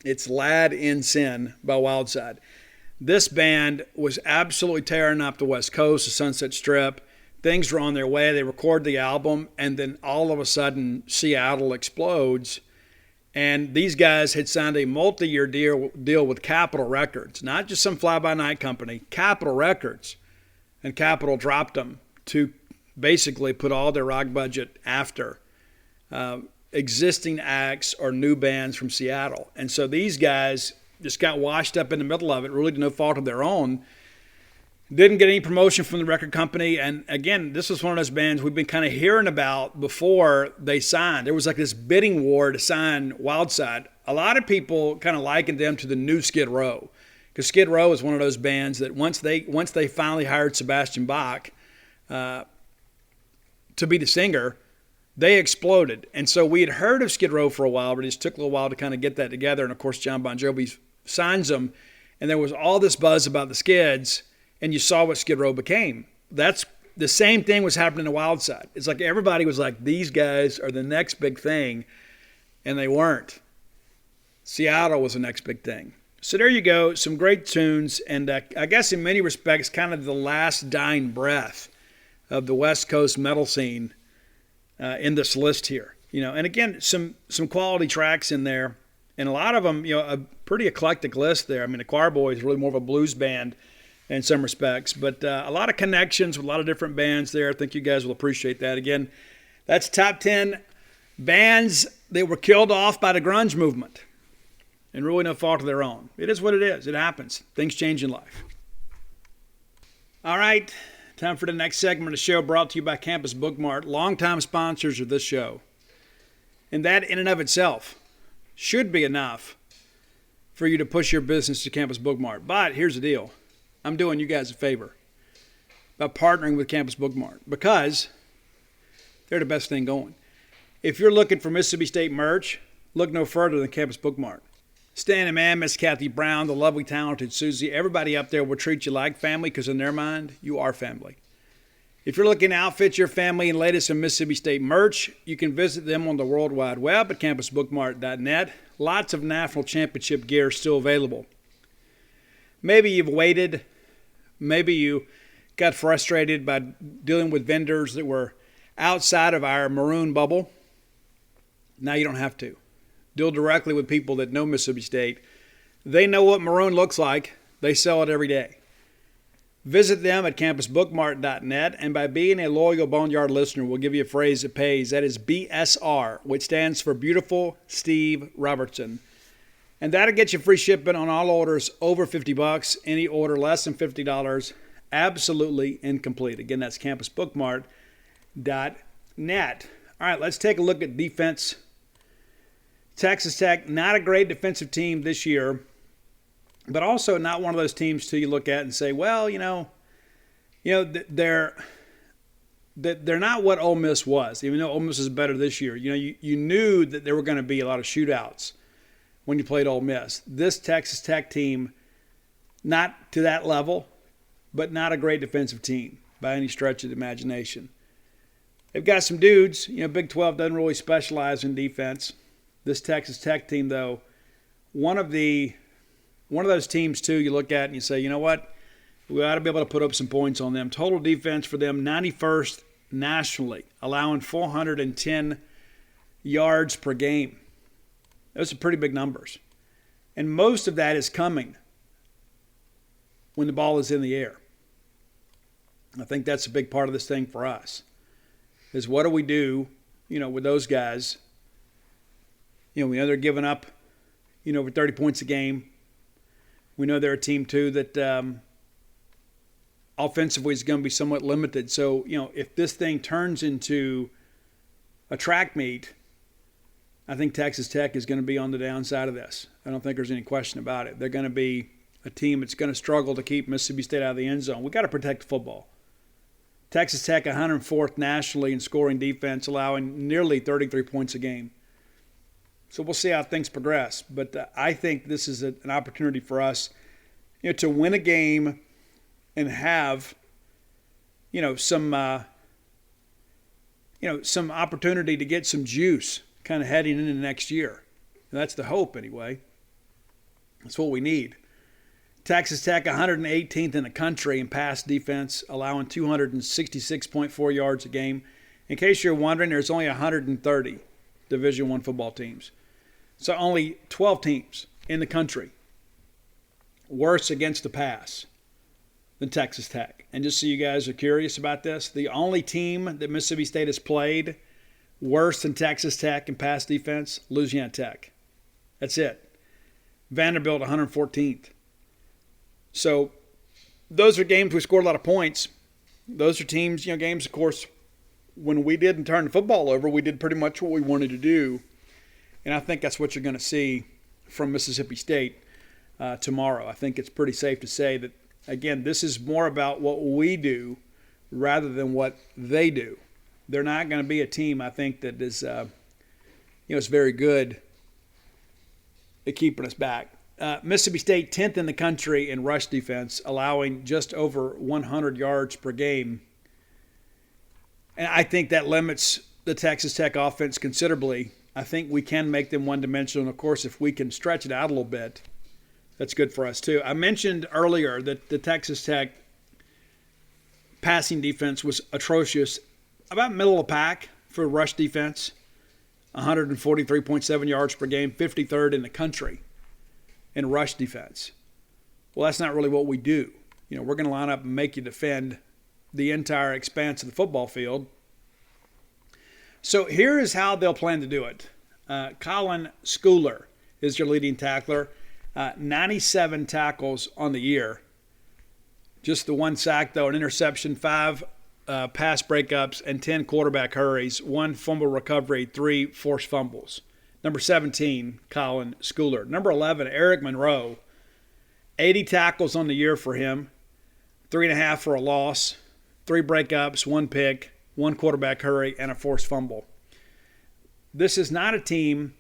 It's Lad in Sin by Wildside. This band was absolutely tearing up the West Coast, the Sunset Strip. Things were on their way. They record the album, and then all of a sudden, Seattle explodes. And these guys had signed a multi-year deal with Capitol Records, not just some fly-by-night company, Capitol Records. And Capitol dropped them to basically put all their rock budget after existing acts or new bands from Seattle. And so these guys just got washed up in the middle of it, really to no fault of their own. Didn't get any promotion from the record company. And again, this was one of those bands we've been kind of hearing about before they signed. There was like this bidding war to sign Wildside. A lot of people kind of likened them to the new Skid Row, because Skid Row is one of those bands that once they finally hired Sebastian Bach to be the singer, they exploded. And so we had heard of Skid Row for a while, but it just took a little while to kind of get that together. And of course, John Bon Jovi signs them, and there was all this buzz about the Skids, and you saw what Skid Row became. That's the same thing was happening to Wildside. It's like everybody was like, these guys are the next big thing, and they weren't. Seattle was the next big thing. So there you go, some great tunes, and I guess in many respects, kind of the last dying breath of the West Coast metal scene in this list here. And again, some quality tracks in there, and a lot of them, a pretty eclectic list there. I mean, the Choir Boys is really more of a blues band in some respects, but a lot of connections with a lot of different bands there. I think you guys will appreciate that. Again, that's top 10 bands that were killed off by the grunge movement, and really no fault of their own. It is what it is. It happens. Things change in life. All right, time for the next segment of the show, brought to you by Campus Bookmart, longtime sponsors of this show. And that in and of itself should be enough for you to push your business to Campus Bookmart. But here's the deal. I'm doing you guys a favor by partnering with Campus Bookmart, because they're the best thing going. If you're looking for Mississippi State merch, look no further than Campus Bookmart. Stan and Man, Miss Kathy Brown, the lovely, talented Susie, everybody up there will treat you like family, because in their mind, you are family. If you're looking to outfit your family in latest in Mississippi State merch, you can visit them on the World Wide Web at campusbookmart.net. Lots of national championship gear still available. Maybe you've waited. Maybe you got frustrated by dealing with vendors that were outside of our maroon bubble. Now you don't have to. Deal directly with people that know Mississippi State. They know what maroon looks like. They sell it every day. Visit them at campusbookmart.net, and by being a loyal Boneyard listener, we'll give you a phrase that pays. That is BSR, which stands for Beautiful Steve Robertson. And that'll get you free shipping on all orders over $50. Any order less than $50, absolutely incomplete. Again, that's campusbookmart.net. All right, let's take a look at defense. Texas Tech, not a great defensive team this year, but also not one of those teams too you look at and say, well, they're not what Ole Miss was. Even though Ole Miss is better this year, you knew that there were going to be a lot of shootouts when you played Ole Miss. This Texas Tech team, not to that level, but not a great defensive team by any stretch of the imagination. They've got some dudes. Big 12 doesn't really specialize in defense. This Texas Tech team, though, one of those teams, too, you look at and you say, you know what? We ought to be able to put up some points on them. Total defense for them, 91st nationally, allowing 410 yards per game. Those are pretty big numbers. And most of that is coming when the ball is in the air. I think that's a big part of this thing for us, is what do we do, with those guys? We know they're giving up, over 30 points a game. We know they're a team, too, that offensively is going to be somewhat limited. So, if this thing turns into a track meet, I think Texas Tech is going to be on the downside of this. I don't think there's any question about it. They're going to be a team that's going to struggle to keep Mississippi State out of the end zone. We've got to protect the football. Texas Tech, 104th nationally in scoring defense, allowing nearly 33 points a game. So we'll see how things progress. But I think this is an opportunity for us to win a game and have, some opportunity to get some juice kind of heading into next year. And that's the hope anyway. That's what we need. Texas Tech 118th in the country in pass defense, allowing 266.4 yards a game. In case you're wondering, there's only 130 Division I football teams. So only 12 teams in the country worse against the pass than Texas Tech. And just so you guys are curious about this, the only team that Mississippi State has played worse than Texas Tech in pass defense, Louisiana Tech. That's it. Vanderbilt 114th. So those are games we scored a lot of points. Those are teams, games, of course, when we didn't turn the football over, we did pretty much what we wanted to do. And I think that's what you're going to see from Mississippi State tomorrow. I think it's pretty safe to say that, again, this is more about what we do rather than what they do. They're not going to be a team, I think, that is, is very good at keeping us back. Mississippi State 10th in the country in rush defense, allowing just over 100 yards per game. And I think that limits the Texas Tech offense considerably. I think we can make them one-dimensional. And, of course, if we can stretch it out a little bit, that's good for us too. I mentioned earlier that the Texas Tech passing defense was atrocious, about middle of the pack for rush defense, 143.7 yards per game, 53rd in the country in rush defense. Well, that's not really what we do. We're going to line up and make you defend the entire expanse of the football field. So here is how they'll plan to do it. Colin Schooler is your leading tackler. 97 tackles on the year. Just the one sack, though, an interception, 5 pass breakups, and 10 quarterback hurries, 1 fumble recovery, 3 forced fumbles. Number 17, Colin Schooler. Number 11, Eric Monroe. 80 tackles on the year for him, 3.5 for a loss, 3 breakups, 1 pick, 1 quarterback hurry, and a forced fumble. This is not a team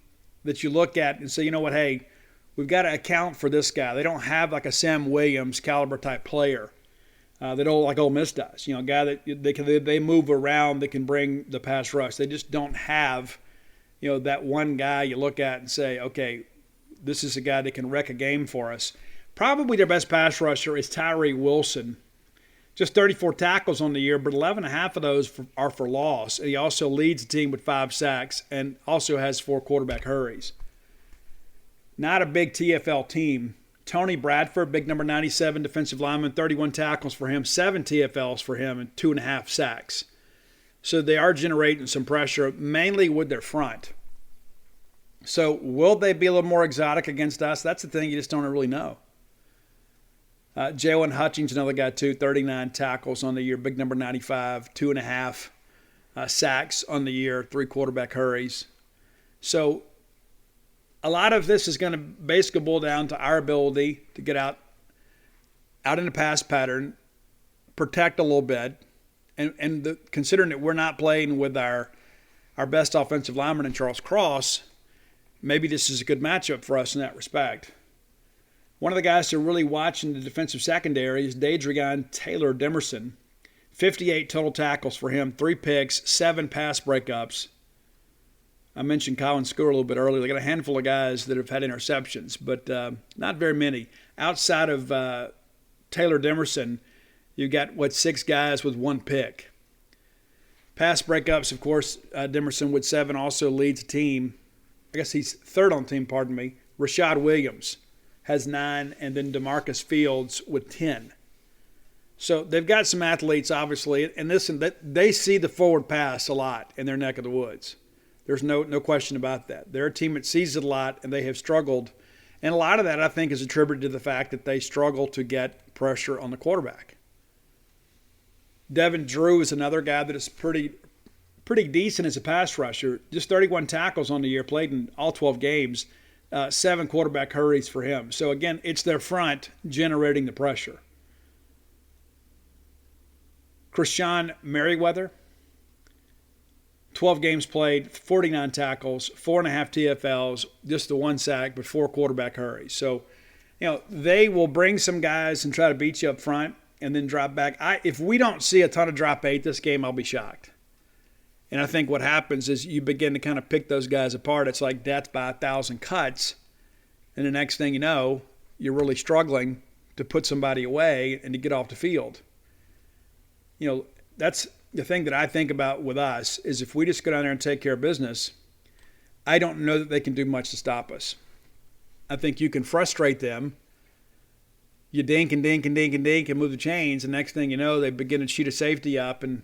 that you look at and say, hey, we've got to account for this guy. They don't have like a Sam Williams caliber type player that like Ole Miss does. A guy that they move around that can bring the pass rush. They just don't have, that one guy you look at and say, okay, this is a guy that can wreck a game for us. Probably their best pass rusher is Tyree Wilson. Just 34 tackles on the year, but 11.5 of those are for loss. And he also leads the team with 5 sacks and also has 4 quarterback hurries. Not a big TFL team. Tony Bradford, big number 97 defensive lineman, 31 tackles for him, 7 TFLs for him, and 2.5 sacks. So they are generating some pressure, mainly with their front. So will they be a little more exotic against us? That's the thing you just don't really know. Jaylen Hutchings, another guy too, 39 tackles on the year, big number 95, 2.5 sacks on the year, 3 quarterback hurries. So a lot of this is going to basically boil down to our ability to get out in the pass pattern, protect a little bit, and considering that we're not playing with our best offensive lineman in Charles Cross, maybe this is a good matchup for us in that respect. One of the guys to really watch in the defensive secondary is Dadrian Taylor Demerson. 58 total tackles for him, 3 picks, 7 pass breakups. I mentioned Colin Schooler a little bit earlier. They got a handful of guys that have had interceptions, but not very many. Outside of Taylor Demerson, you got, 6 guys with 1 pick. Pass breakups, of course, Demerson with 7 also leads the team. I guess he's third on the team, pardon me. Rashad Williams has 9, and then DeMarcus Fields with 10. So they've got some athletes, obviously, and listen, they see the forward pass a lot in their neck of the woods. There's no question about that. They're a team that sees it a lot, and they have struggled. And a lot of that, I think, is attributed to the fact that they struggle to get pressure on the quarterback. Devin Drew is another guy that is pretty decent as a pass rusher. Just 31 tackles on the year, played in all 12 games, 7 quarterback hurries for him. So, again, it's their front generating the pressure. Krishan Merriweather, 12 games played, 49 tackles, 4.5 TFLs, just the 1 sack, but 4 quarterback hurries. So They will bring some guys and try to beat you up front and then drop back. If we don't see a ton of drop 8 this game, I'll be shocked. And I think what happens is you begin to kind of pick those guys apart. It's like death by 1,000 cuts. And the next thing you know, you're really struggling to put somebody away and to get off the field. That's the thing that I think about with us is if we just go down there and take care of business, I don't know that they can do much to stop us. I think you can frustrate them. You dink and dink and dink and dink and move the chains. And next thing you know, they begin to shoot a safety up, and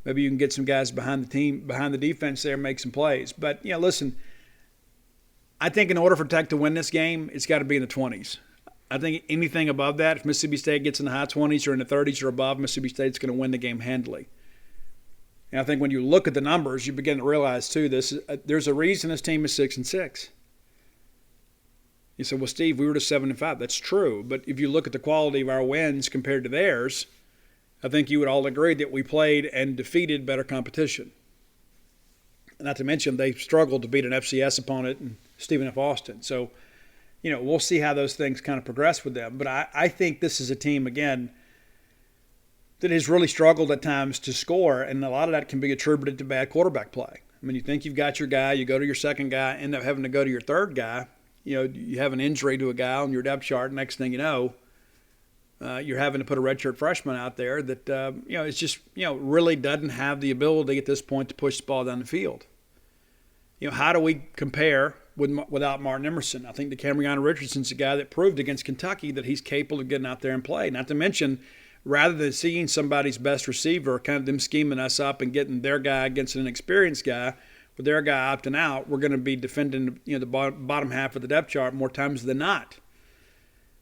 maybe you can get some guys behind the defense there and make some plays. But, listen, I think in order for Tech to win this game, it's got to be in the 20s. I think anything above that, if Mississippi State gets in the high 20s or in the 30s or above, Mississippi State's going to win the game handily. And I think when you look at the numbers, you begin to realize, too, there's a reason this team is 6-6. You say, well, Steve, we were to 7-5. That's true. But if you look at the quality of our wins compared to theirs, I think you would all agree that we played and defeated better competition. Not to mention they struggled to beat an FCS opponent and Stephen F. Austin. So, we'll see how those things kind of progress with them. But I think this is a team, again, that has really struggled at times to score, and a lot of that can be attributed to bad quarterback play. I mean, you think you've got your guy, you go to your second guy, end up having to go to your third guy. You have an injury to a guy on your depth chart. Next thing you know, you're having to put a redshirt freshman out there that, it's just, really doesn't have the ability at this point to push the ball down the field. How do we compare without Martin Emerson? I think the Cameron Richardson's a guy that proved against Kentucky that he's capable of getting out there and play. Not to mention, rather than seeing somebody's best receiver, kind of them scheming us up and getting their guy against an inexperienced guy, with their guy opting out, we're going to be defending the bottom half of the depth chart more times than not.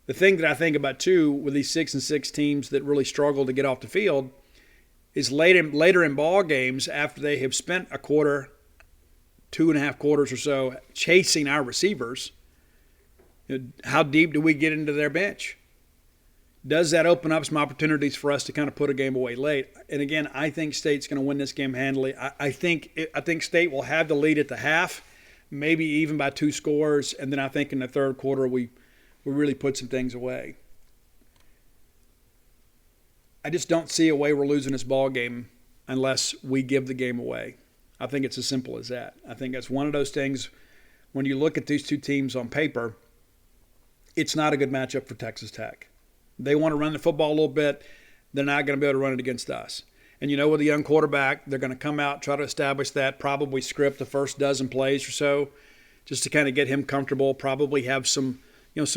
The thing that I think about, too, with these 6-6 teams that really struggle to get off the field is later in ball games, after they have spent a quarter, 2.5 quarters or so chasing our receivers, how deep do we get into their bench? Does that open up some opportunities for us to kind of put a game away late? And again, I think State's going to win this game handily. I think State will have the lead at the half, maybe even by 2 scores, and then I think in the third quarter we really put some things away. I just don't see a way we're losing this ball game unless we give the game away. I think it's as simple as that. I think that's one of those things when you look at these two teams on paper, it's not a good matchup for Texas Tech. They want to run the football a little bit. They're not going to be able to run it against us. And with a young quarterback, they're going to come out, try to establish that, probably script the first dozen plays or so just to kind of get him comfortable, probably have some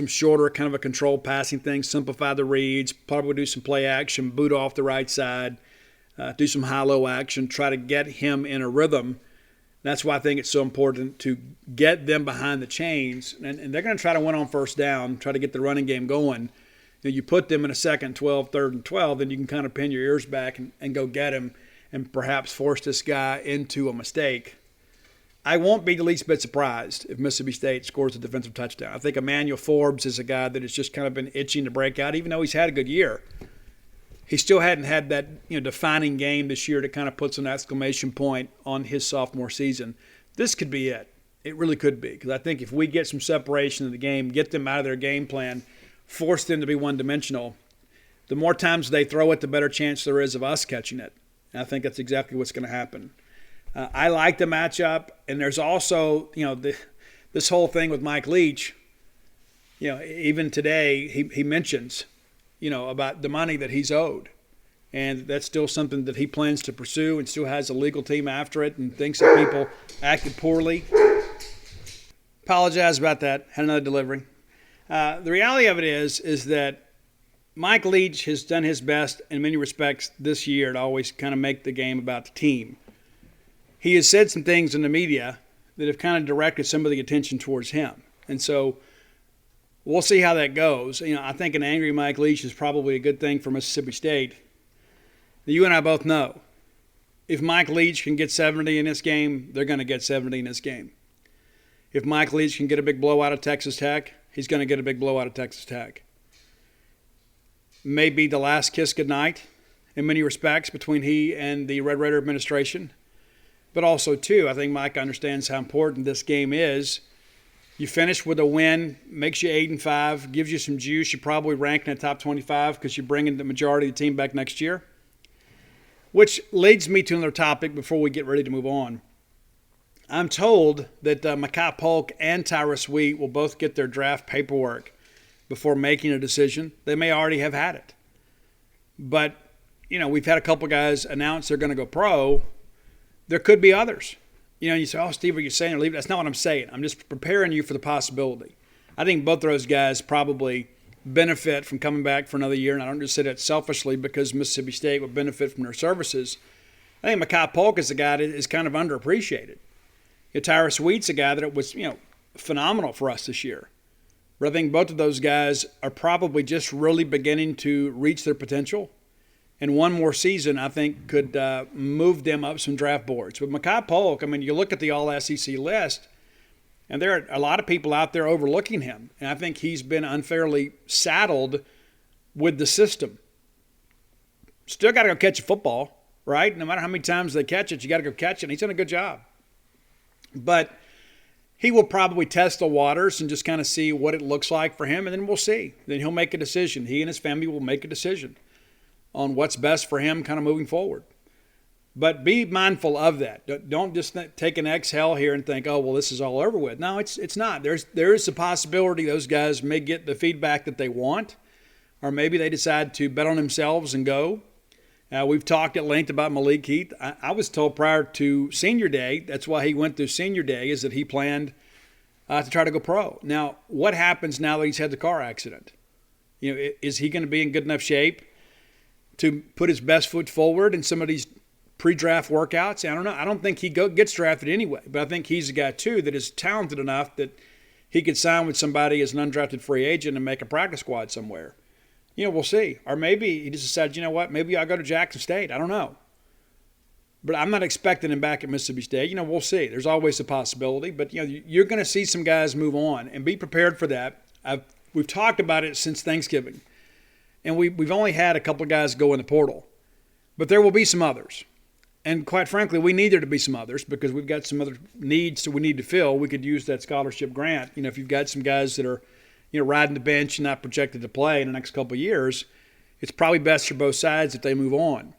shorter kind of a controlled passing thing, simplify the reads, probably do some play action, boot off the right side, do some high-low action, try to get him in a rhythm. That's why I think it's so important to get them behind the chains. And they're going to try to win on first down, try to get the running game going. You put them in a second 12, third and 12, then you can kind of pin your ears back and go get him and perhaps force this guy into a mistake. I won't be the least bit surprised if Mississippi State scores a defensive touchdown. I think Emmanuel Forbes is a guy that has just kind of been itching to break out, even though he's had a good year. He still hadn't had that defining game this year that kind of puts an exclamation point on his sophomore season. This could be it. It really could be, because I think if we get some separation in the game, get them out of their game plan, force them to be one-dimensional, the more times they throw it, the better chance there is of us catching it. And I think that's exactly what's going to happen. I like the matchup, and there's also, this whole thing with Mike Leach. Even today he mentions, about the money that he's owed. And that's still something that he plans to pursue and still has a legal team after it and thinks that people acted poorly. Apologize about that. Had another delivery. The reality of it is that Mike Leach has done his best in many respects this year to always kind of make the game about the team. He has said some things in the media that have kind of directed some of the attention towards him. And so we'll see how that goes. I think an angry Mike Leach is probably a good thing for Mississippi State. You and I both know if Mike Leach can get 70 in this game, they're going to get 70 in this game. If Mike Leach can get a big blowout of Texas Tech, he's going to get a big blowout of Texas Tech. Maybe the last kiss goodnight in many respects between he and the Red Raider administration. But also, too, I think Mike understands how important this game is You finish with a win, makes you 8-5, gives you some juice. You probably rank in the top 25 because you're bringing the majority of the team back next year. Which leads me to another topic before we get ready to move on. I'm told that Mekhi Polk and Tyrus Wheat will both get their draft paperwork before making a decision. They may already have had it. But, we've had a couple guys announce they're going to go pro. There could be others. You say, oh, Steve, are you saying or leave it? That's not what I'm saying. I'm just preparing you for the possibility. I think both of those guys probably benefit from coming back for another year, and I don't just say that selfishly because Mississippi State would benefit from their services. I think Mekhi Polk is a guy that is kind of underappreciated. Tyrus Wheat's a guy that was, phenomenal for us this year. But I think both of those guys are probably just really beginning to reach their potential. And one more season, I think, could move them up some draft boards. But Mekhi Polk, you look at the All-SEC list, and there are a lot of people out there overlooking him. And I think he's been unfairly saddled with the system. Still got to go catch a football, right? No matter how many times they catch it, you got to go catch it. And he's done a good job. But he will probably test the waters and just kind of see what it looks like for him, and then we'll see. Then he'll make a decision. He and his family will make a decision on what's best for him kind of moving forward. But be mindful of that. Don't just take an exhale here and think, oh, well, this is all over with. No, it's not. There is a possibility those guys may get the feedback that they want, or maybe they decide to bet on themselves and go. We've talked at length about Malik Heath. I was told prior to senior day, that's why he went through senior day, is that he planned to try to go pro. Now, what happens now that he's had the car accident? Is he going to be in good enough shape to put his best foot forward in some of these pre-draft workouts? I don't know. I don't think he gets drafted anyway, but I think he's a guy, too, that is talented enough that he could sign with somebody as an undrafted free agent and make a practice squad somewhere. We'll see. Or maybe he just decides, maybe I'll go to Jackson State. I don't know. But I'm not expecting him back at Mississippi State. We'll see. There's always a possibility. But, you're going to see some guys move on, and be prepared for that. We've talked about it since Thanksgiving. And we've only had a couple of guys go in the portal. But there will be some others. And quite frankly, we need there to be some others because we've got some other needs that we need to fill. We could use that scholarship grant. If you've got some guys that are, riding the bench and not projected to play in the next couple of years, it's probably best for both sides if they move on.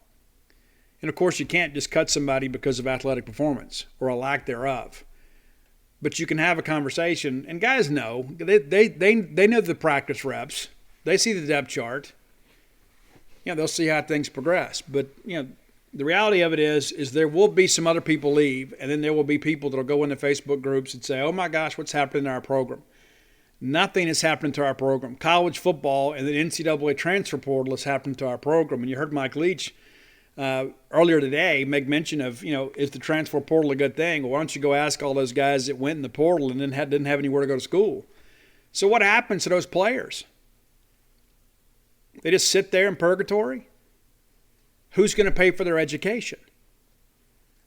And, of course, you can't just cut somebody because of athletic performance or a lack thereof. But you can have a conversation. And guys know. They know the practice reps. They see the depth chart. They'll see how things progress. But, the reality of it is there will be some other people leave, and then there will be people that will go into Facebook groups and say, oh, my gosh, what's happening in our program? Nothing is happening to our program. College football and the NCAA transfer portal is happening to our program. And you heard Mike Leach earlier today make mention of, is the transfer portal a good thing? Well, why don't you go ask all those guys that went in the portal and then didn't have anywhere to go to school? So what happens to those players? They just sit there in purgatory? Who's going to pay for their education?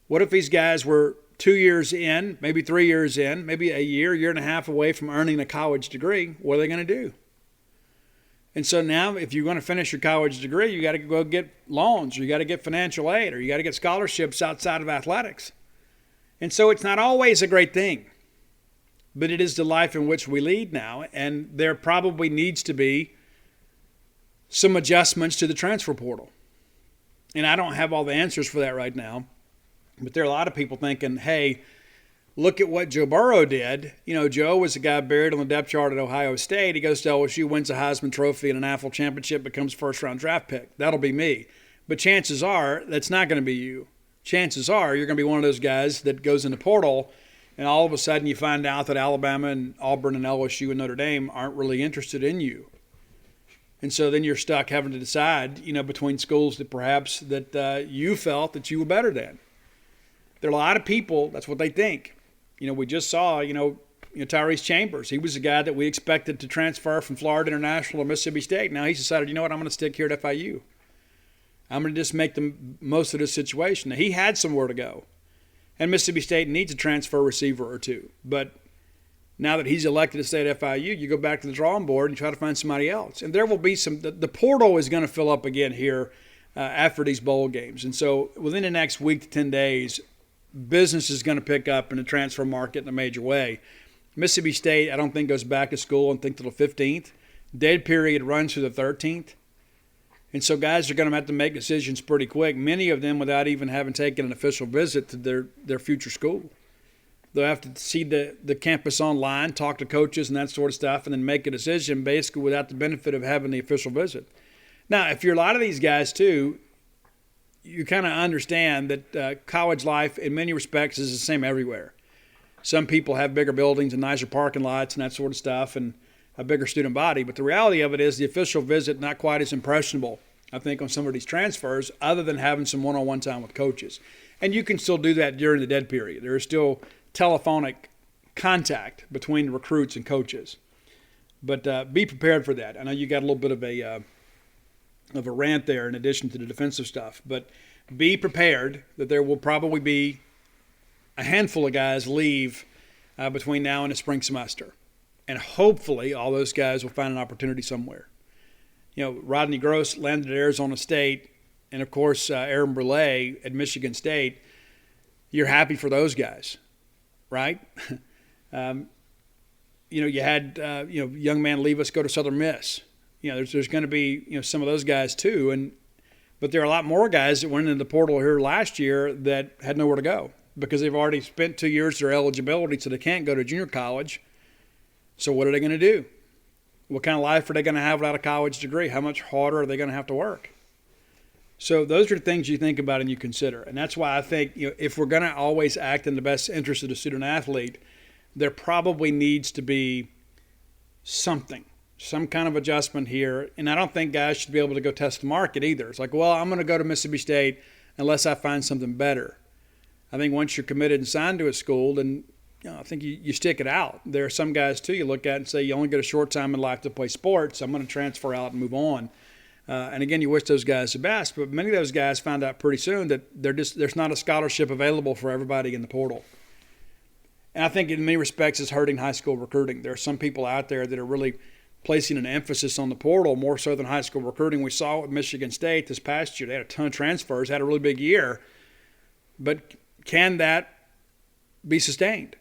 What if these guys were 2 years in, maybe 3 years in, maybe a year and a half away from earning a college degree? What are they going to do? And so now if you're going to finish your college degree, you got to go get loans, or you got to get financial aid, or you got to get scholarships outside of athletics. And so it's not always a great thing, but it is the life in which we lead now, and there probably needs to be some adjustments to the transfer portal. And I don't have all the answers for that right now. But there are a lot of people thinking, hey, look at what Joe Burrow did. Joe was a guy buried on the depth chart at Ohio State. He goes to LSU, wins a Heisman Trophy and an NFL championship, becomes first-round draft pick. That'll be me. But chances are that's not going to be you. Chances are you're going to be one of those guys that goes in the portal, and all of a sudden you find out that Alabama and Auburn and LSU and Notre Dame aren't really interested in you. And so then you're stuck having to decide, between schools that perhaps that you felt that you were better than. There are a lot of people, that's what they think. We just saw, Tyrese Chambers. He was a guy that we expected to transfer from Florida International to Mississippi State. Now he's decided, I'm going to stick here at FIU. I'm going to just make the most of this situation. Now, he had somewhere to go. And Mississippi State needs a transfer receiver or two. But now that he's elected to stay at FIU, you go back to the drawing board and try to find somebody else. And there will be the portal is going to fill up again here after these bowl games. And so within the next week to 10 days, business is going to pick up in the transfer market in a major way. Mississippi State, I don't think goes back to school until the 15th. Dead period runs through the 13th. And so guys are going to have to make decisions pretty quick, many of them without even having taken an official visit to their future school. They'll have to see the campus online, talk to coaches and that sort of stuff, and then make a decision basically without the benefit of having the official visit. Now, if you're a lot of these guys too, you kind of understand that college life in many respects is the same everywhere. Some people have bigger buildings and nicer parking lots and that sort of stuff and a bigger student body. But the reality of it is the official visit not quite as impressionable, I think, on some of these transfers other than having some one-on-one time with coaches. And you can still do that during the dead period. There is still telephonic contact between recruits and coaches. But be prepared for that. I know you got a little bit of a rant there in addition to the defensive stuff. But be prepared that there will probably be a handful of guys leave between now and the spring semester. And hopefully all those guys will find an opportunity somewhere. You know, Rodney Gross landed at Arizona State, and of course Aaron Brule at Michigan State. You're happy for those guys, right? You had young man Levis go to Southern Miss. You know, there's going to be some of those guys too, but there are a lot more guys that went into the portal here last year that had nowhere to go because they've already spent 2 years of their eligibility, so they can't go to junior college. So what are they going to do? What kind of life are they going to have without a college degree? How much harder are they going to have to work? So those are things you think about and you consider. And that's why I think if we're going to always act in the best interest of the student athlete, there probably needs to be some kind of adjustment here. And I don't think guys should be able to go test the market either. It's like, well, I'm going to go to Mississippi State unless I find something better. I think once you're committed and signed to a school, then I think you stick it out. There are some guys, too, you look at and say, you only get a short time in life to play sports. I'm going to transfer out and move on. And, again, you wish those guys the best. But many of those guys found out pretty soon that there's not a scholarship available for everybody in the portal. And I think in many respects it's hurting high school recruiting. There are some people out there that are really placing an emphasis on the portal more so than high school recruiting. We saw it with Michigan State this past year. They had a ton of transfers, had a really big year. But can that be sustained?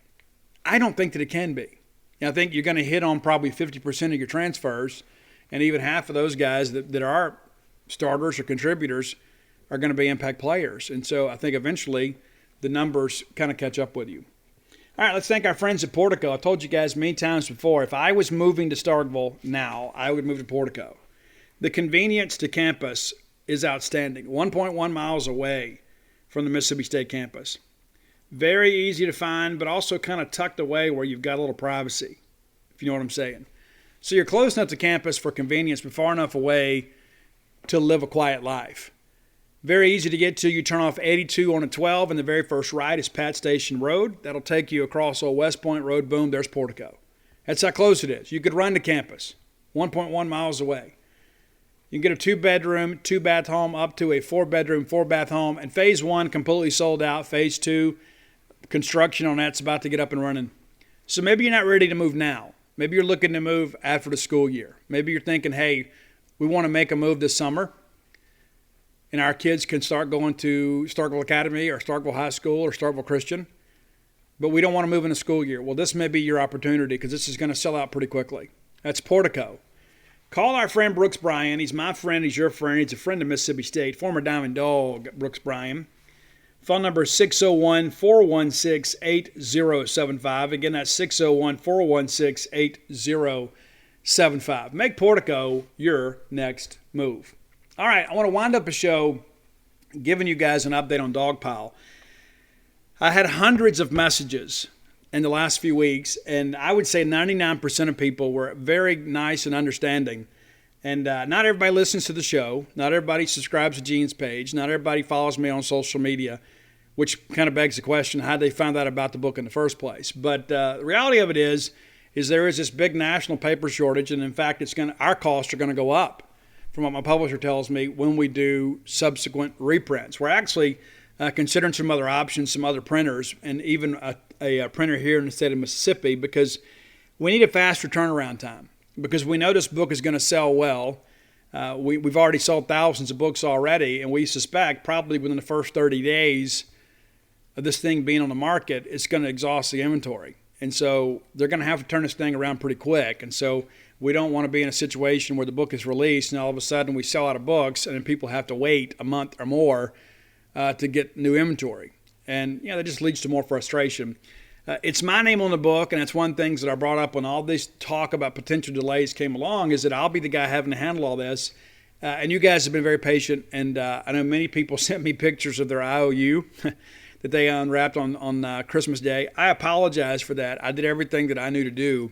I don't think that it can be. I think you're going to hit on probably 50% of your transfers, and even half of those guys that are starters or contributors are going to be impact players. And so I think eventually the numbers kind of catch up with you. All right, let's thank our friends at Portico. I've told you guys many times before, if I was moving to Starkville now, I would move to Portico. The convenience to campus is outstanding. 1.1 miles away from the Mississippi State campus. Very easy to find, but also kind of tucked away where you've got a little privacy, if you know what I'm saying. So you're close enough to campus for convenience, but far enough away to live a quiet life. Very easy to get to. You turn off 82 on a 12, and the very first right is Pat Station Road. That'll take you across Old West Point Road. Boom, there's Portico. That's how close it is. You could run to campus, 1.1 miles away. You can get a 2-bedroom, 2-bath home up to a 4-bedroom, 4-bath home. And Phase 1 completely sold out. Phase 2, construction on that's about to get up and running. So maybe you're not ready to move now. Maybe you're looking to move after the school year. Maybe you're thinking, hey, we want to make a move this summer, and our kids can start going to Starkville Academy or Starkville High School or Starkville Christian, but we don't want to move in the school year. Well, this may be your opportunity because this is going to sell out pretty quickly. That's Portico. Call our friend Brooks Bryan. He's my friend. He's your friend. He's a friend of Mississippi State, former Diamond Dog, Brooks Bryan. Phone number is 601-416-8075. Again, that's 601-416-8075. Make Portico your next move. All right, I want to wind up a show giving you guys an update on Dogpile. I had hundreds of messages in the last few weeks, and I would say 99% of people were very nice and understanding. And not everybody listens to the show. Not everybody subscribes to Gene's page. Not everybody follows me on social media, which kind of begs the question, how they found out about the book in the first place. But the reality of it is there is this big national paper shortage, and in fact, our costs are going to go up, from what my publisher tells me, when we do subsequent reprints. We're actually considering some other options, some other printers, and even a printer here in the state of Mississippi, because we need a faster turnaround time. Because we know this book is going to sell well. We've already sold thousands of books already, and we suspect probably within the first 30 days of this thing being on the market, it's going to exhaust the inventory. And so they're going to have to turn this thing around pretty quick. And so we don't want to be in a situation where the book is released and all of a sudden we sell out of books and then people have to wait a month or more to get new inventory. And, that just leads to more frustration. It's my name on the book, and that's one of the things that I brought up when all this talk about potential delays came along, is that I'll be the guy having to handle all this. And you guys have been very patient, and I know many people sent me pictures of their IOU that they unwrapped on Christmas Day. I apologize for that. I did everything that I knew to do.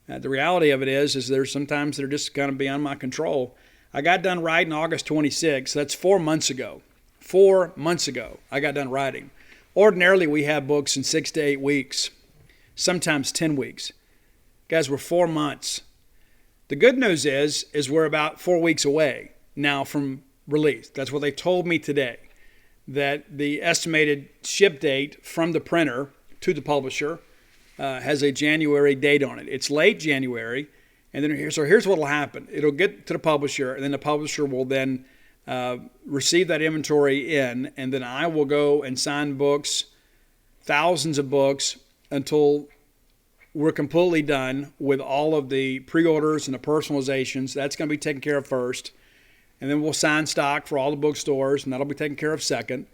The reality of it is there's sometimes they're just kind of beyond my control. I got done writing August 26th. That's 4 months ago. 4 months ago, I got done writing. Ordinarily, we have books in 6 to 8 weeks, sometimes 10 weeks. Guys, we're 4 months. The good news is we're about 4 weeks away now from release. That's what they told me today, that the estimated ship date from the printer to the publisher has a January date on it. It's late January, and then here's what will happen. It'll get to the publisher, and then the publisher will then receive that inventory in, and then I will go and sign books, thousands of books, until we're completely done with all of the pre-orders and the personalizations. That's going to be taken care of first. And then we'll sign stock for all the bookstores, and that'll be taken care of second.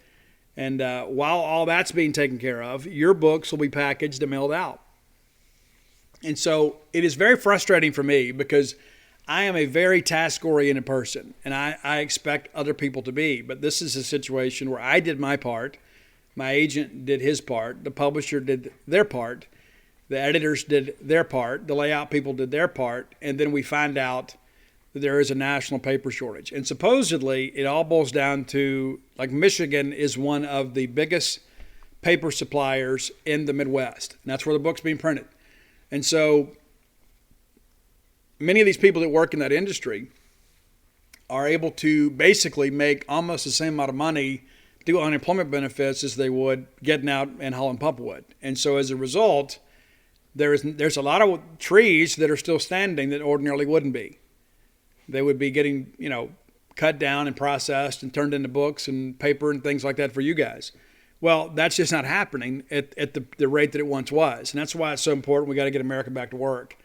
And while all that's being taken care of, your books will be packaged and mailed out. And so it is very frustrating for me because I am a very task-oriented person, and I expect other people to be. But this is a situation where I did my part, my agent did his part, the publisher did their part, the editors did their part, the layout people did their part, and then we find out that there is a national paper shortage. And supposedly it all boils down to, like, Michigan is one of the biggest paper suppliers in the Midwest, and that's where the book's being printed. And so many of these people that work in that industry are able to basically make almost the same amount of money, do unemployment benefits, as they would getting out and hauling pulpwood. And so as a result, there's a lot of trees that are still standing that ordinarily wouldn't be. They would be getting, cut down and processed and turned into books and paper and things like that for you guys. Well, that's just not happening at the rate that it once was. And that's why it's so important we got to get America back to work,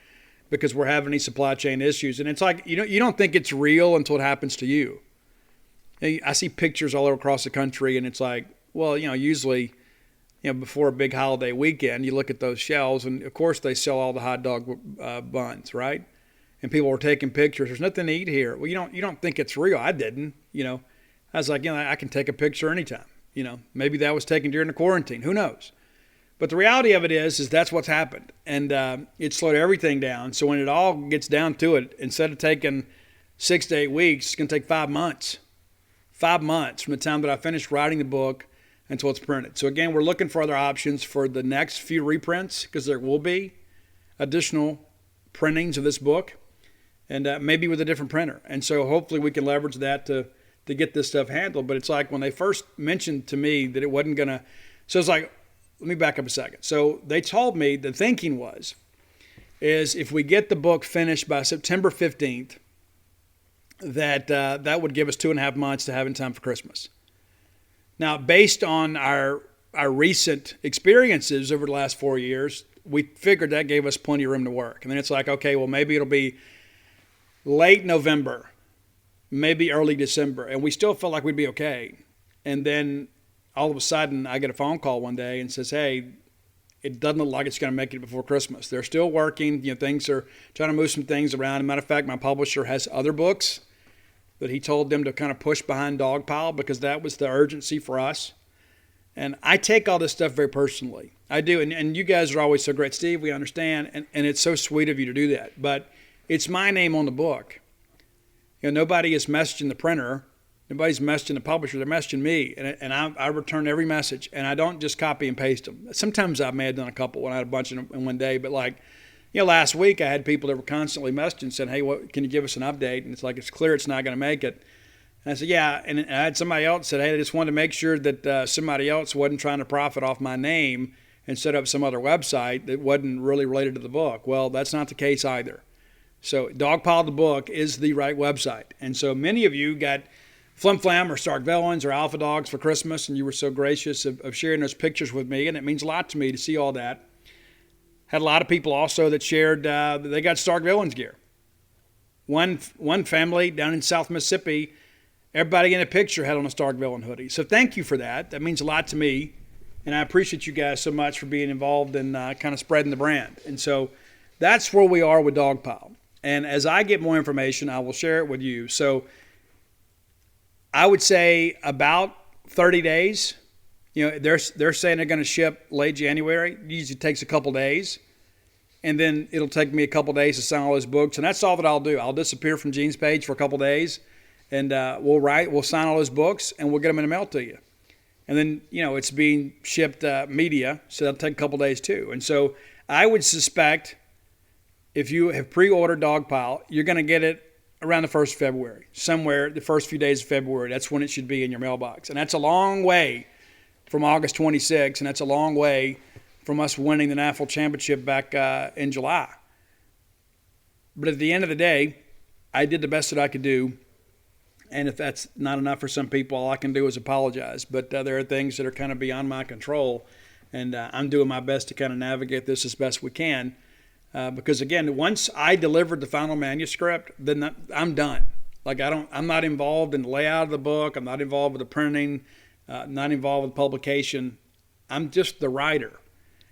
because we're having these supply chain issues. And it's like, you don't think it's real until it happens to you. I see pictures all over across the country, and it's like, well, usually, before a big holiday weekend, you look at those shelves, and of course they sell all the hot dog buns, right? And people were taking pictures. There's nothing to eat here. Well, you don't think it's real. I didn't, I was like, I can take a picture anytime. Maybe that was taken during the quarantine. Who knows? But the reality of it is that's what's happened. And it slowed everything down. So when it all gets down to it, instead of taking 6 to 8 weeks, it's going to take 5 months. 5 months from the time that I finished writing the book until it's printed. So again, we're looking for other options for the next few reprints, because there will be additional printings of this book, and maybe with a different printer. And so hopefully we can leverage that to get this stuff handled. But it's like when they first mentioned to me that it wasn't going to, so it's like, let me back up a second. So they told me the thinking is if we get the book finished by September 15th, that would give us 2.5 months to have in time for Christmas. Now, based on our recent experiences over the last 4 years, we figured that gave us plenty of room to work. And then it's like, okay, well, maybe it'll be late November, maybe early December, and we still felt like we'd be okay. And then all of a sudden, I get a phone call one day and says, hey, it doesn't look like it's going to make it before Christmas. They're still working. Things are trying to move some things around. As a matter of fact, my publisher has other books that he told them to kind of push behind Dogpile, because that was the urgency for us. And I take all this stuff very personally. I do. And you guys are always so great. Steve, we understand. And it's so sweet of you to do that. But it's my name on the book. Nobody is messaging the printer. Nobody's messaging the publisher. They're messaging me. And I return every message. And I don't just copy and paste them. Sometimes I may have done a couple when I had a bunch in one day. But last week I had people that were constantly messaging saying, hey, can you give us an update? And it's like, it's clear it's not going to make it. And I said, yeah. And I had somebody else said, hey, I just wanted to make sure that somebody else wasn't trying to profit off my name and set up some other website that wasn't really related to the book. Well, that's not the case either. So Dogpile the book is the right website. And so many of you got Flim Flam or Stark Villains or Alpha Dogs for Christmas, and you were so gracious of sharing those pictures with me, and it means a lot to me to see all that. Had a lot of people also that shared that they got Stark Villains gear. One family down in South Mississippi, everybody in a picture had on a Stark Villain hoodie. So thank you for that. That means a lot to me. And I appreciate you guys so much for being involved in kind of spreading the brand. And so that's where we are with Dogpile. And as I get more information, I will share it with you. So I would say about 30 days. They're saying they're going to ship late January. It usually takes a couple days. And then it'll take me a couple days to sign all those books. And that's all that I'll do. I'll disappear from Gene's page for a couple days. And we'll sign all those books, and we'll get them in the mail to you. And then, it's being shipped media, so that'll take a couple days too. And so I would suspect if you have pre-ordered Dogpile, you're going to get it around the 1st of February, somewhere the first few days of February. That's when it should be in your mailbox. And that's a long way from August 26th, and that's a long way from us winning the National Championship back in July. But at the end of the day, I did the best that I could do. And if that's not enough for some people, all I can do is apologize. But there are things that are kind of beyond my control, and I'm doing my best to kind of navigate this as best we can. Because again, once I delivered the final manuscript, then I'm done. Like I'm not involved in the layout of the book. I'm not involved with the printing. Not involved with publication. I'm just the writer.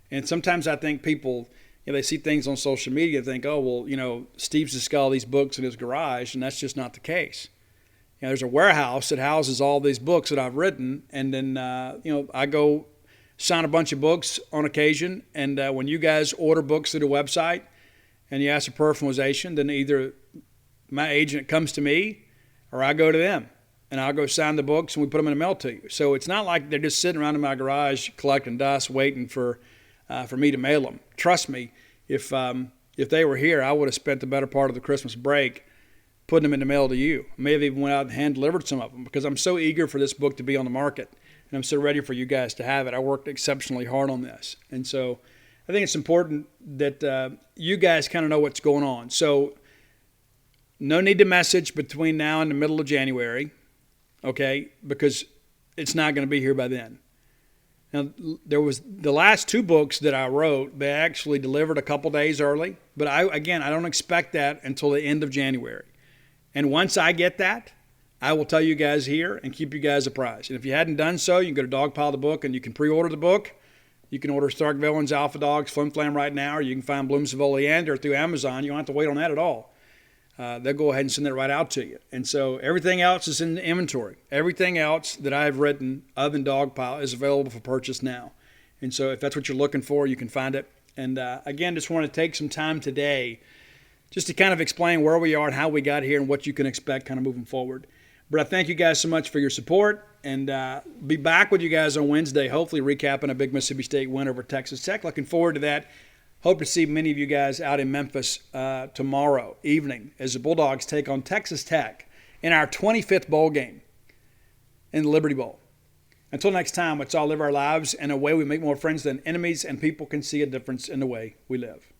And sometimes I think people, they see things on social media and think, oh, well, Steve's just got all these books in his garage, and that's just not the case. There's a warehouse that houses all these books that I've written, and then, I go sign a bunch of books on occasion, and when you guys order books through the website and you ask for personalization, then either my agent comes to me or I go to them, and I'll go sign the books, and we put them in the mail to you. So it's not like they're just sitting around in my garage collecting dust, waiting for me to mail them. Trust me, if they were here, I would have spent the better part of the Christmas break putting them in the mail to you. Maybe even went out and hand-delivered some of them because I'm so eager for this book to be on the market, and I'm so ready for you guys to have it. I worked exceptionally hard on this. And so I think it's important that you guys kind of know what's going on. So no need to message between now and the middle of January, okay, because it's not going to be here by then. Now, there was the last 2 books that I wrote, they actually delivered a couple days early, but I don't expect that until the end of January. And once I get that, I will tell you guys here and keep you guys apprised. And if you hadn't done so, you can go to Dogpile the book and you can pre-order the book. You can order Stark Villains, Alpha Dogs, Flim Flam right now, or you can find Blooms of Oleander through Amazon. You don't have to wait on that at all. They'll go ahead and send it right out to you. And so everything else is in the inventory. Everything else that I've written other than Dogpile is available for purchase now. And so if that's what you're looking for, you can find it. And again, just want to take some time today just to kind of explain where we are and how we got here and what you can expect kind of moving forward. But I thank you guys so much for your support, and be back with you guys on Wednesday, hopefully recapping a big Mississippi State win over Texas Tech. Looking forward to that. Hope to see many of you guys out in Memphis tomorrow evening as the Bulldogs take on Texas Tech in our 25th bowl game in the Liberty Bowl. Until next time, let's all live our lives in a way we make more friends than enemies, and people can see a difference in the way we live.